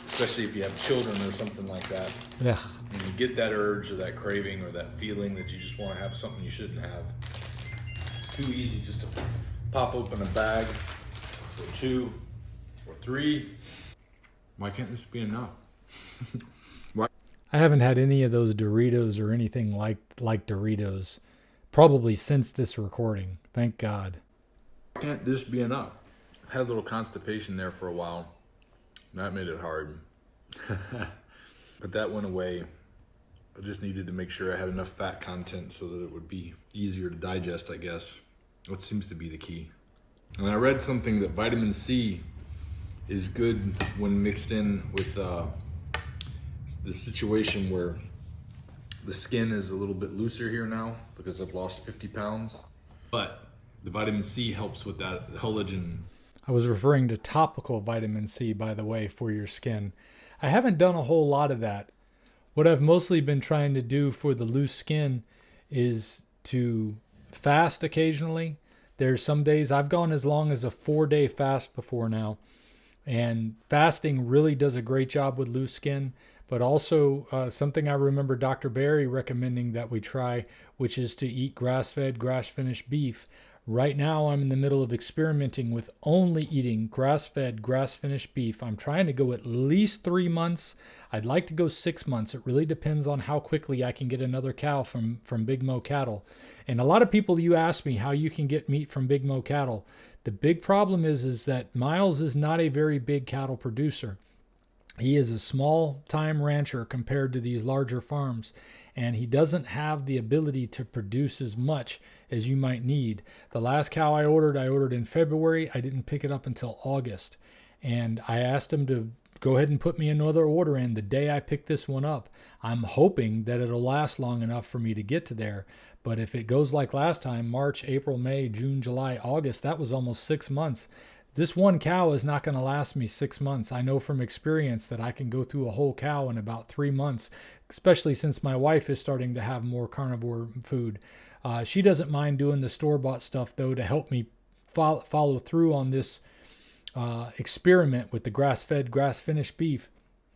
especially if you have children or something like that, Ugh. when you get that urge or that craving or that feeling that you just want to have something you shouldn't have, it's too easy just to pop open a bag or 2 or 3. Why can't this be enough? I haven't had any of those Doritos or anything like Doritos probably since this recording. Thank God. Why can't this be enough? I had a little constipation there for a while. That made it hard. But that went away. I just needed to make sure I had enough fat content so that it would be easier to digest, I guess. That seems to be the key. And I read something that vitamin C is good when mixed in with the situation where the skin is a little bit looser here now because I've lost 50 pounds. But the vitamin C helps with that collagen. I was referring to topical vitamin C, by the way, for your skin. I haven't done a whole lot of that. What I've mostly been trying to do for the loose skin is to fast occasionally. There's some days I've gone as long as a 4-day fast before now. And fasting really does a great job with loose skin. But also something I remember Dr. Barry recommending that we try, which is to eat grass-fed, grass-finished beef. Right now, I'm in the middle of experimenting with only eating grass-fed, grass-finished beef. I'm trying to go at least 3 months. I'd like to go 6 months. It really depends on how quickly I can get another cow from Big Mo Cattle. And a lot of people, you ask me how you can get meat from Big Mo Cattle. The big problem is that Miles is not a very big cattle producer. He is a small-time rancher compared to these larger farms, and he doesn't have the ability to produce as much as you might need. The last cow I ordered in February. I didn't pick it up until August, and I asked him to go ahead and put me another order in the day I picked this one up. I'm hoping that it'll last long enough for me to get to there, but if it goes like last time, March, April, May, June, July, August, that was almost 6 months. This one cow is not going to last me 6 months. I know from experience that I can go through a whole cow in about 3 months, especially since my wife is starting to have more carnivore food. She doesn't mind doing the store-bought stuff, though, to help me follow through on this experiment with the grass-fed, grass-finished beef.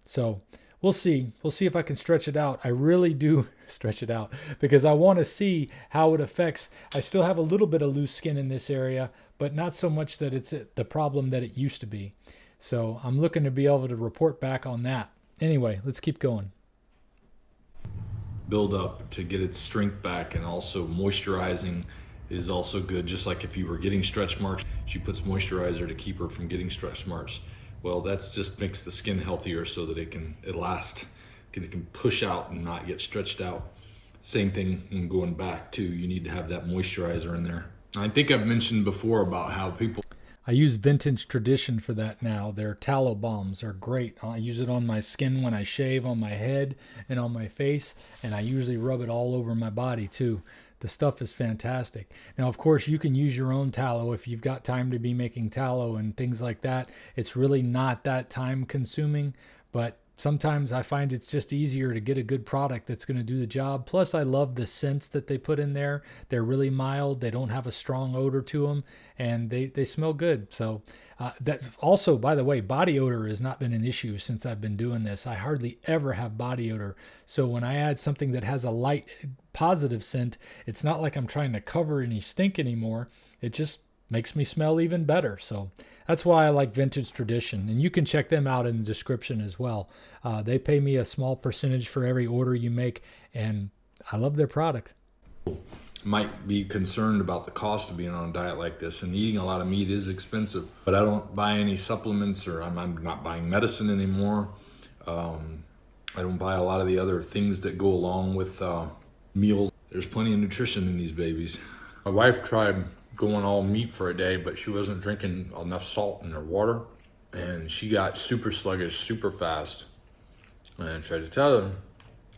So we'll see. We'll see if I can stretch it out. I really do stretch it out because I want to see how it affects. I still have a little bit of loose skin in this area, but not so much that it's the problem that it used to be. So I'm looking to be able to report back on that. Anyway, let's keep going. Build up to get its strength back, and also moisturizing is also good. Just like if you were getting stretch marks, she puts moisturizer to keep her from getting stretch marks. Well, that's just makes the skin healthier so that it can last, it can push out and not get stretched out. Same thing when going back too, you need to have that moisturizer in there. I think I've mentioned before about how people, I use Vintage Tradition for that now. Their tallow balms are great. I use it on my skin when I shave, on my head and on my face, and I usually rub it all over my body too. The stuff is fantastic. Now, of course, you can use your own tallow if you've got time to be making tallow and things like that. It's really not that time consuming, but sometimes I find it's just easier to get a good product that's going to do the job. Plus, I love the scents that they put in there. They're really mild. They don't have a strong odor to them, and they smell good. So that also, by the way, body odor has not been an issue since I've been doing this. I hardly ever have body odor. So when I add something that has a light positive scent, it's not like I'm trying to cover any stink anymore. It just makes me smell even better. So that's why I like Vintage Tradition, and you can check them out in the description as well. They pay me a small percentage for every order you make, and I love their product. might be concerned about the cost of being on a diet like this, and eating a lot of meat is expensive. But I don't buy any supplements, or I'm not buying medicine anymore. I don't buy a lot of the other things that go along with meals. There's plenty of nutrition in these babies. My wife tried going all meat for a day, but she wasn't drinking enough salt in her water, and she got super sluggish super fast. And I tried to tell her,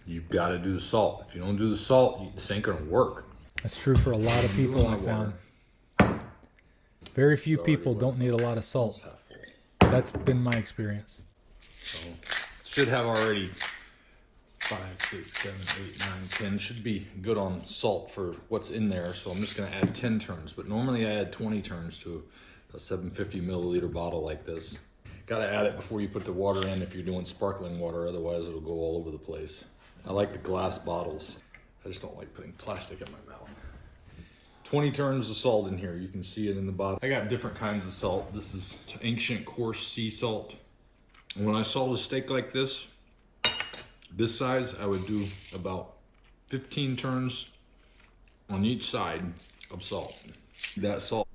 you've got to do the salt. If you don't do the salt, this ain't gonna work. That's true for a lot of people, I found. Very few people don't need a lot of salt. That's been my experience. So, should have already 5, 6, 7, 8, 9, 10. Should be good on salt for what's in there. So I'm just gonna add 10 turns, but normally I add 20 turns to a 750 milliliter bottle like this. Gotta add it before you put the water in if you're doing sparkling water, otherwise it'll go all over the place. I like the glass bottles. I just don't like putting plastic in my mouth. 20 turns of salt in here. You can see it in the bottle. I got different kinds of salt. This is ancient coarse sea salt. When I salt a steak like this size, I would do about 15 turns on each side of salt. That salt.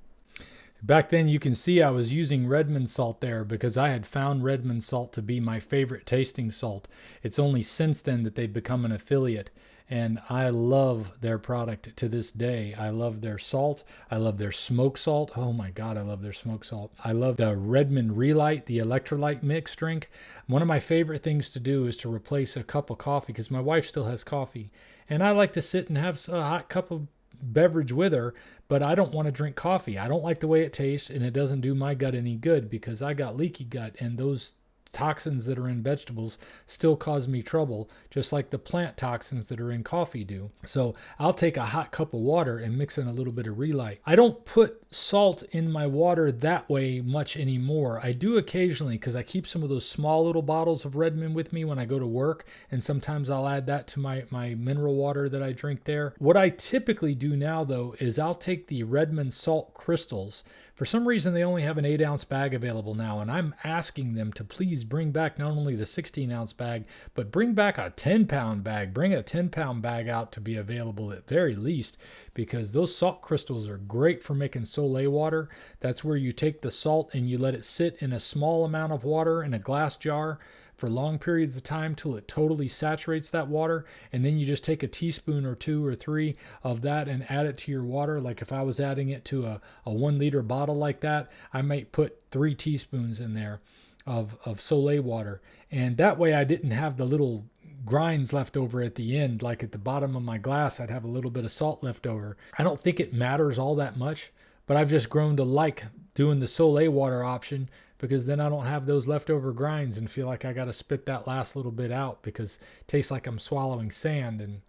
Back then, you can see I was using Redmond salt there because I had found Redmond salt to be my favorite tasting salt. It's only since then that they've become an affiliate, and I love their product to this day. I love their salt. I love their smoke salt. Oh my God, I love their smoke salt. I love the Redmond Relight, the electrolyte mix drink. One of my favorite things to do is to replace a cup of coffee because my wife still has coffee, and I like to sit and have a hot cup of beverage with her, but I don't want to drink coffee. I don't like the way it tastes, and it doesn't do my gut any good because I got leaky gut, and those toxins that are in vegetables still cause me trouble, just like the plant toxins that are in coffee do. So I'll take a hot cup of water and mix in a little bit of Relight. I don't put salt in my water that way much anymore. I do occasionally because I keep some of those small little bottles of Redmond with me when I go to work, and sometimes I'll add that to my mineral water that I drink there. What I typically do now, though, is I'll take the Redmond salt crystals. For some reason, they only have an 8-ounce bag available now, and I'm asking them to please bring back not only the 16-ounce bag, but bring back a 10-pound bag. Bring a 10-pound bag out to be available at very least, because those salt crystals are great for making Soleil water. That's where you take the salt and you let it sit in a small amount of water in a glass jar for long periods of time till it totally saturates that water, and then you just take a teaspoon or 2 or 3 of that and add it to your water. Like if I was adding it to a 1-liter bottle like that, I might put 3 teaspoons in there of Soleil water, and that way I didn't have the little grinds left over at the end. Like at the bottom of my glass, I'd have a little bit of salt left over. I don't think it matters all that much, but I've just grown to like doing the Soleil water option, because then I don't have those leftover grinds and feel like I got to spit that last little bit out because it tastes like I'm swallowing sand. And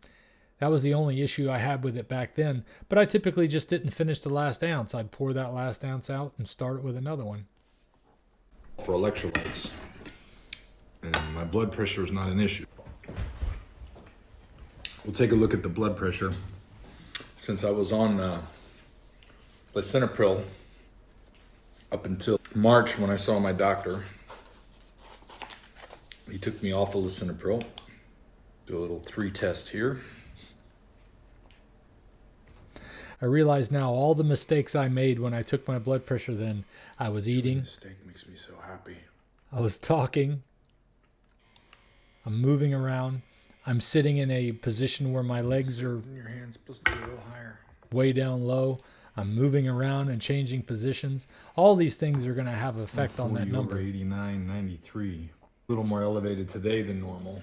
that was the only issue I had with it back then. But I typically just didn't finish the last ounce. I'd pour that last ounce out and start it with another one. for electrolytes, and my blood pressure is not an issue. We'll take a look at the blood pressure. Since I was on lisinopril up until March when I saw my doctor, he took me off of lisinopril. Do a little 3 test here. I realize now all the mistakes I made when I took my blood pressure then. I was eating. This steak makes me so happy. I was talking. I'm moving around. I'm sitting in a position where my legs are Your hand's supposed to be a little higher. way down low. I'm moving around and changing positions. All these things are going to have effect on that 40 number. over 89, 93. A little more elevated today than normal.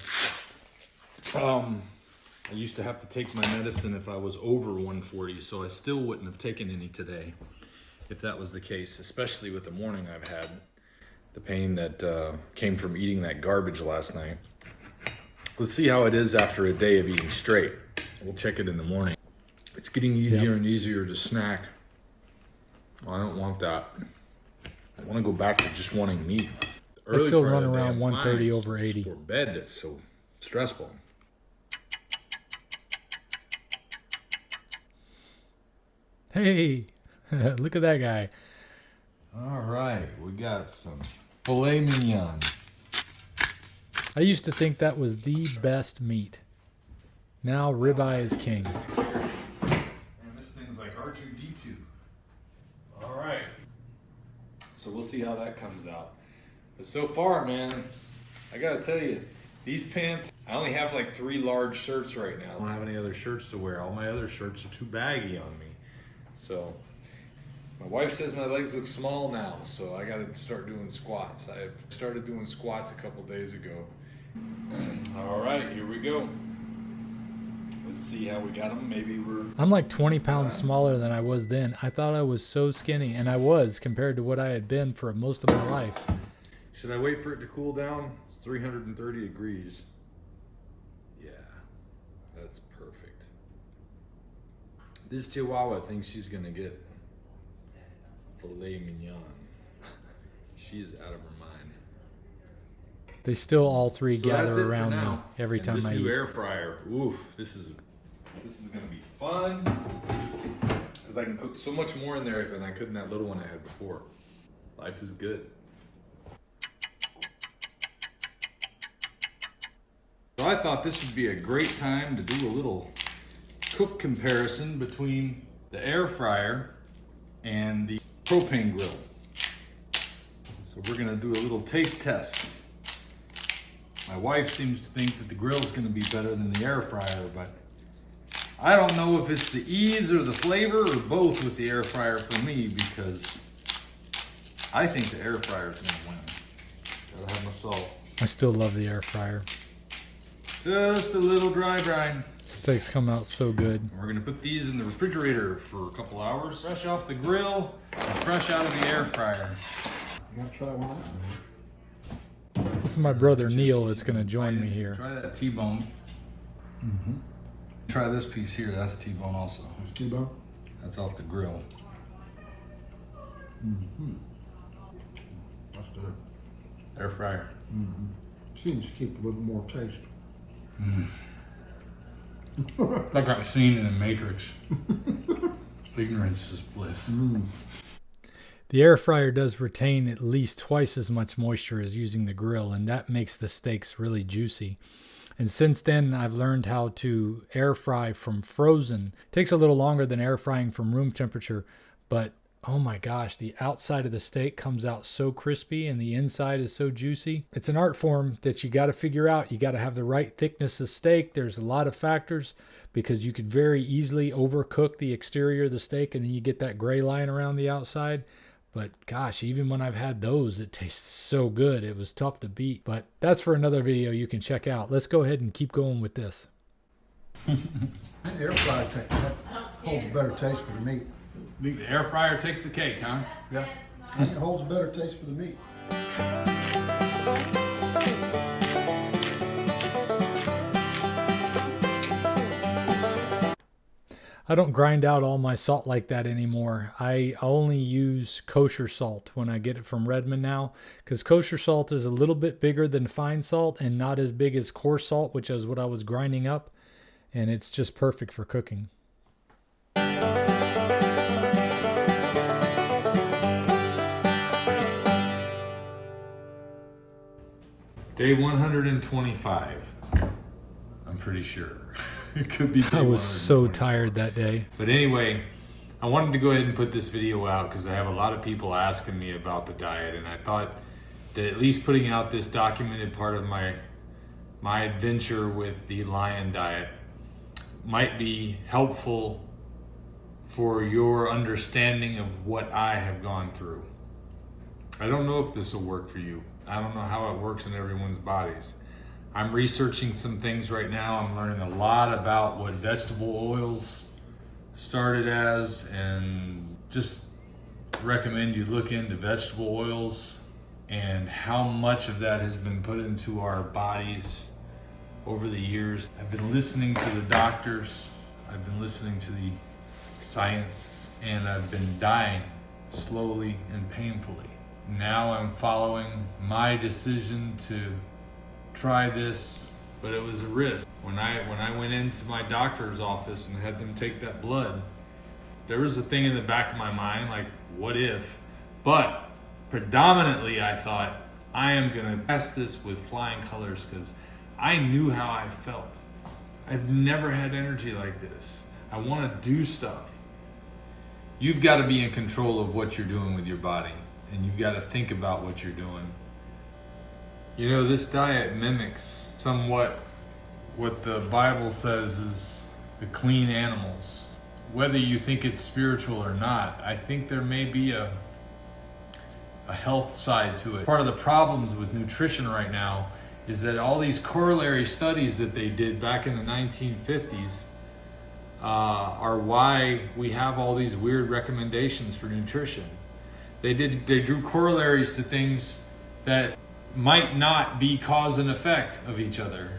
I used to have to take my medicine if I was over 140, so I still wouldn't have taken any today if that was the case, especially with the morning I've had. The pain that came from eating that garbage last night. Let's see how it is after a day of eating straight. We'll check it in the morning. It's getting easier and easier to snack. Well, I don't want that. I want to go back to just wanting meat. I still run around 130 over 80. For bed, that's so stressful. Hey, look at that guy. All right, we got some filet mignon. I used to think that was the best meat. Now ribeye is king. And this thing's like R2-D2. All right. So we'll see how that comes out. But so far, man, I gotta tell you, these pants, I only have like 3 large shirts right now. I don't have any other shirts to wear. All my other shirts are too baggy on me. So my wife says my legs look small now, so I gotta start doing squats. I started doing squats a couple days ago. All right, here we go. Let's see how we got them. Maybe we're... I'm like 20 pounds smaller than I was then. I thought I was so skinny, and I was compared to what I had been for most of my life. Should I wait for it to cool down? It's 330 degrees. Yeah, that's perfect. This Chihuahua thinks she's gonna get filet mignon. She is out of her mind. They still all three So that's it gather for around me now. every And time this I new eat. air fryer. Oof, this is gonna be fun. Because I can cook so much more in there than I could in that little one I had before. Life is good. So I thought this would be a great time to do a little cook comparison between the air fryer and the propane grill. So we're gonna do a little taste test. My wife seems to think that the grill is gonna be better than the air fryer, but I don't know if it's the ease or the flavor or both with the air fryer for me, because I think the air fryer is gonna win. Gotta have my salt. I still love the air fryer. Just a little dry brine. Steaks come out so good. We're gonna put these in the refrigerator for a couple hours. Fresh off the grill and fresh out of the air fryer. You gotta try one out. This is my brother Neil that's going to join me here. Try that T-bone. Try this piece here. That's T-bone also. There's T-bone. That's off the grill. That's good. Air fryer. Seems to keep a little more taste. Like I've seen in the Matrix. Ignorance is bliss. The air fryer does retain at least twice as much moisture as using the grill, and that makes the steaks really juicy. And since then, I've learned how to air fry from frozen. It takes a little longer than air frying from room temperature, but oh my gosh, the outside of the steak comes out so crispy and the inside is so juicy. It's an art form that you got to figure out. You got to have the right thickness of steak. There's a lot of factors because you could very easily overcook the exterior of the steak and then you get that gray line around the outside. But gosh, even when I've had those, it tastes so good. It was tough to beat. But that's for another video you can check out. Let's go ahead and keep going with this. Air fryer that holds a better taste for the meat. The air fryer takes the cake, huh? Yeah, and it holds a better taste for the meat. I don't grind out all my salt like that anymore. I only use kosher salt when I get it from Redmond now, because kosher salt is a little bit bigger than fine salt and not as big as coarse salt, which is what I was grinding up, and it's just perfect for cooking. Day 125. I'm pretty sure. It could be. I was so tired that day. But anyway, I wanted to go ahead and put this video out because I have a lot of people asking me about the diet, and I thought that at least putting out this documented part of my adventure with the lion diet might be helpful for your understanding of what I have gone through. I don't know if this will work for you. I don't know how it works in everyone's bodies. I'm researching some things right now. I'm learning a lot about what vegetable oils started as, and just recommend you look into vegetable oils and how much of that has been put into our bodies over the years. I've been listening to the doctors, I've been listening to the science, and I've been dying slowly and painfully. Now I'm following my decision to try this, but it was a risk. When I went into my doctor's office and had them take that blood, there was a thing in the back of my mind like, what if? But predominantly I thought, I am gonna pass this with flying colors because I knew how I felt. I've never had energy like this. I wanna do stuff. You've gotta be in control of what you're doing with your body, and you've gotta think about what you're doing. You know, this diet mimics somewhat what the Bible says is the clean animals. Whether you think it's spiritual or not, I think there may be a health side to it. Part of the problems with nutrition right now is that all these corollary studies that they did back in the 1950s are why we have all these weird recommendations for nutrition. They drew corollaries to things that might not be cause and effect of each other.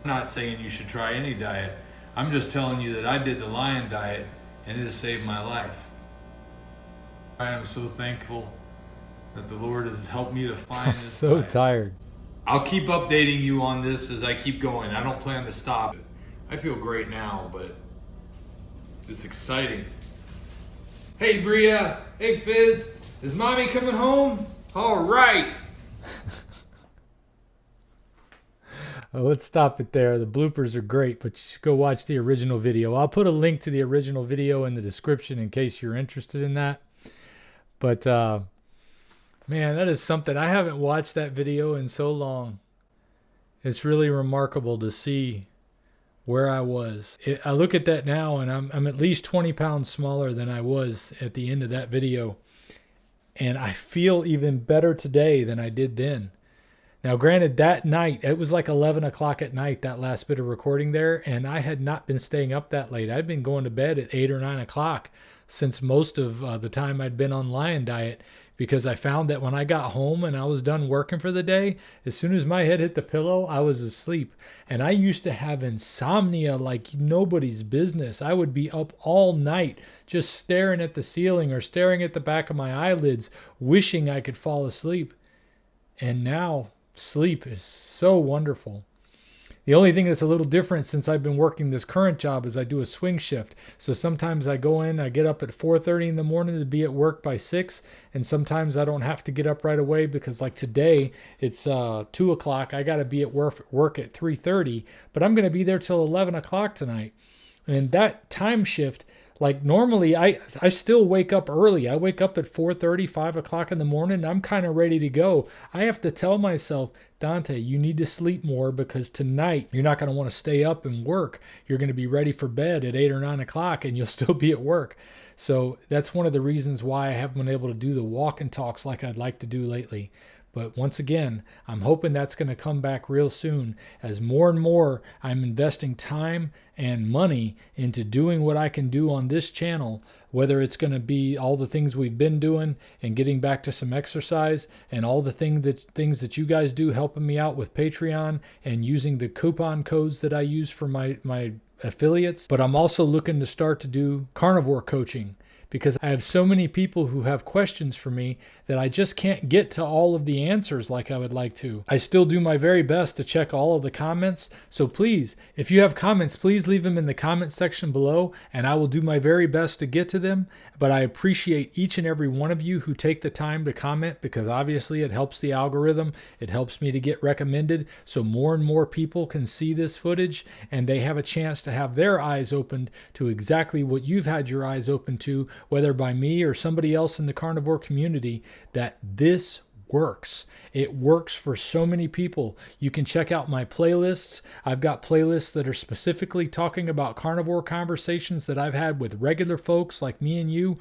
I'm not saying you should try any diet. I'm just telling you that I did the lion diet and it has saved my life. I am so thankful that the Lord has helped me to find this So diet. tired. I'll keep updating you on this as I keep going. I don't plan to stop. I feel great now, but it's exciting. Hey Bria, hey Fizz, is mommy coming home? All right. Well, let's stop it there. The bloopers are great, but you should go watch the original video. I'll put a link to the original video in the description in case you're interested in that. But man, that is something. I haven't watched that video in so long. It's really remarkable to see where I was. I look at that now, and I'm at least 20 pounds smaller than I was at the end of that video. And I feel even better today than I did then. Now, granted, that night, it was like 11 o'clock at night, that last bit of recording there, and I had not been staying up that late. I'd been going to bed at 8 or 9 o'clock since most of the time I'd been on lion diet, because I found that when I got home and I was done working for the day, as soon as my head hit the pillow, I was asleep. And I used to have insomnia like nobody's business. I would be up all night just staring at the ceiling or staring at the back of my eyelids, wishing I could fall asleep. And now sleep is so wonderful. The only thing that's a little different since I've been working this current job is I do a swing shift. So sometimes I go in, I get up at 4:30 in the morning to be at work by 6. And sometimes I don't have to get up right away because like today, it's 2 o'clock. I got to be at work at 3:30, but I'm going to be there till 11 o'clock tonight. And that time shift, like normally I still wake up early. I wake up at 4:30, 5 o'clock in the morning. I'm kind of ready to go. I have to tell myself, Dante, you need to sleep more because tonight you're not going to want to stay up and work. You're going to be ready for bed at 8 or 9 o'clock and you'll still be at work. So that's one of the reasons why I haven't been able to do the walk and talks like I'd like to do lately. But once again, I'm hoping that's going to come back real soon as more and more I'm investing time and money into doing what I can do on this channel, whether it's going to be all the things we've been doing and getting back to some exercise and all the things that you guys do helping me out with Patreon and using the coupon codes that I use for my affiliates, but I'm also looking to start to do carnivore coaching, because I have so many people who have questions for me that I just can't get to all of the answers like I would like to. I still do my very best to check all of the comments. So please, if you have comments, please leave them in the comment section below, and I will do my very best to get to them. But I appreciate each and every one of you who take the time to comment, because obviously it helps the algorithm. It helps me to get recommended so more and more people can see this footage, and they have a chance to have their eyes opened to exactly what you've had your eyes open to, whether by me or somebody else in the carnivore community, that this works. It works for so many people. You can check out my playlists. I've got playlists that are specifically talking about carnivore conversations that I've had with regular folks like me and you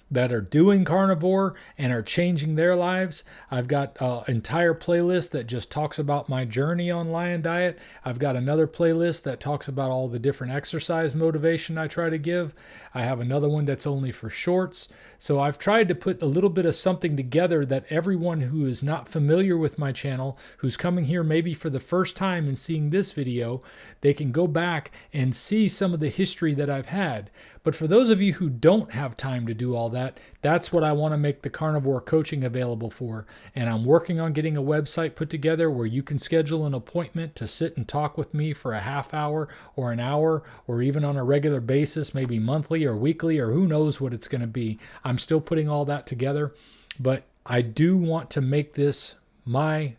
that are doing carnivore and are changing their lives. I've got an entire playlist that just talks about my journey on Lion Diet. I've got another playlist that talks about all the different exercise motivation I try to give. I have another one that's only for shorts. So I've tried to put a little bit of something together that everyone who is not familiar with my channel, who's coming here maybe for the first time and seeing this video, they can go back and see some of the history that I've had. But for those of you who don't have time to do all that, that's what I want to make the carnivore coaching available for. And I'm working on getting a website put together where you can schedule an appointment to sit and talk with me for a half hour or an hour, or even on a regular basis, maybe monthly or weekly, or who knows what it's going to be. I'm still putting all that together, but I do want to make this my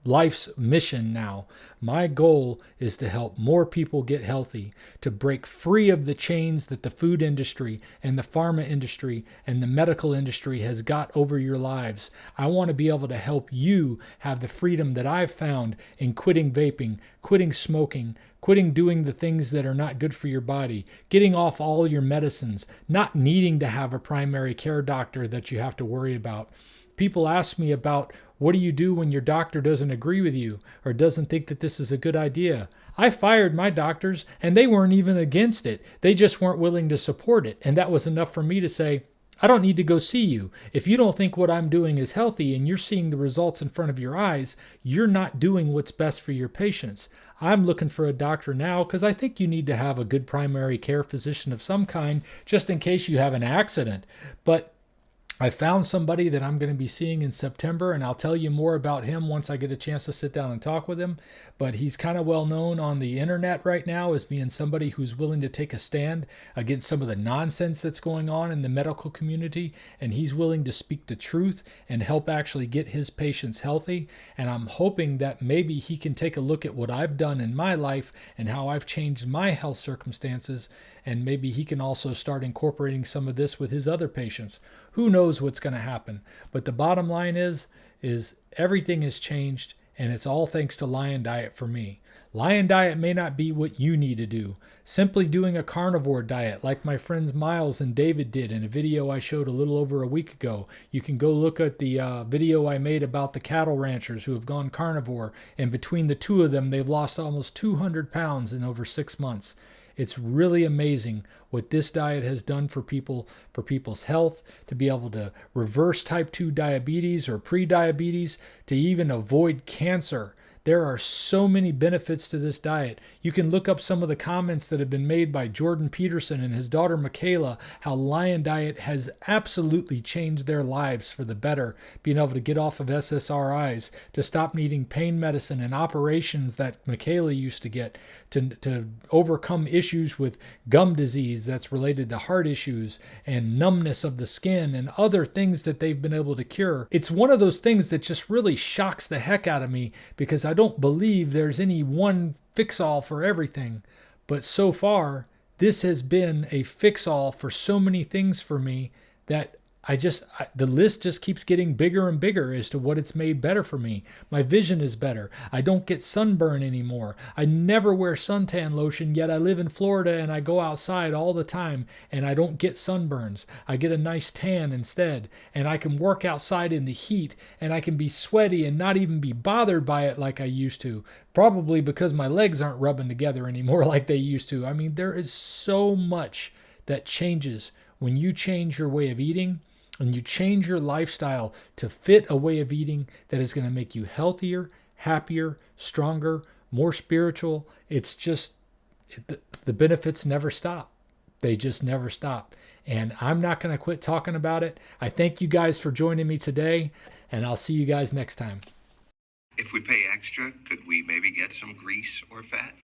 life's mission now. My goal is to help more people get healthy, to break free of the chains that the food industry and the pharma industry and the medical industry has got over your lives. I want to be able to help you have the freedom that I've found in quitting vaping, quitting smoking, quitting doing the things that are not good for your body, getting off all your medicines, not needing to have a primary care doctor that you have to worry about. People ask me about, what do you do when your doctor doesn't agree with you or doesn't think that this is a good idea? I fired my doctors and they weren't even against it. They just weren't willing to support it. And that was enough for me to say, I don't need to go see you. If you don't think what I'm doing is healthy and you're seeing the results in front of your eyes, you're not doing what's best for your patients. I'm looking for a doctor now because I think you need to have a good primary care physician of some kind just in case you have an accident. But I found somebody that I'm going to be seeing in September, and I'll tell you more about him once I get a chance to sit down and talk with him. But he's kind of well known on the internet right now as being somebody who's willing to take a stand against some of the nonsense that's going on in the medical community, and he's willing to speak the truth and help actually get his patients healthy. And I'm hoping that maybe he can take a look at what I've done in my life and how I've changed my health circumstances, and maybe he can also start incorporating some of this with his other patients. Who knows what's going to happen? But the bottom line is everything has changed, and it's all thanks to Lion Diet for me. Lion Diet may not be what you need to do. Simply doing a carnivore diet like my friends Miles and David did in a video I showed a little over a week ago. You can go look at the video I made about the cattle ranchers who have gone carnivore, and between the two of them, they've lost almost 200 pounds in over 6 months. It's really amazing what this diet has done for people, for people's health, to be able to reverse type 2 diabetes or pre-diabetes, to even avoid cancer. There are so many benefits to this diet. You can look up some of the comments that have been made by Jordan Peterson and his daughter Mikhaila, how Lion Diet has absolutely changed their lives for the better, being able to get off of SSRIs, to stop needing pain medicine and operations that Mikhaila used to get, to overcome issues with gum disease that's related to heart issues and numbness of the skin and other things that they've been able to cure. It's one of those things that just really shocks the heck out of me, because I don't believe there's any one fix-all for everything. But so far, this has been a fix-all for so many things for me that the list just keeps getting bigger and bigger as to what it's made better for me. My vision is better. I don't get sunburn anymore. I never wear suntan lotion, yet I live in Florida and I go outside all the time and I don't get sunburns. I get a nice tan instead, and I can work outside in the heat and I can be sweaty and not even be bothered by it like I used to. Probably because my legs aren't rubbing together anymore like they used to. I mean, there is so much that changes when you change your way of eating, and you change your lifestyle to fit a way of eating that is going to make you healthier, happier, stronger, more spiritual. It's the benefits never stop. They just never stop. And I'm not going to quit talking about it. I thank you guys for joining me today, and I'll see you guys next time. If we pay extra, could we maybe get some grease or fat?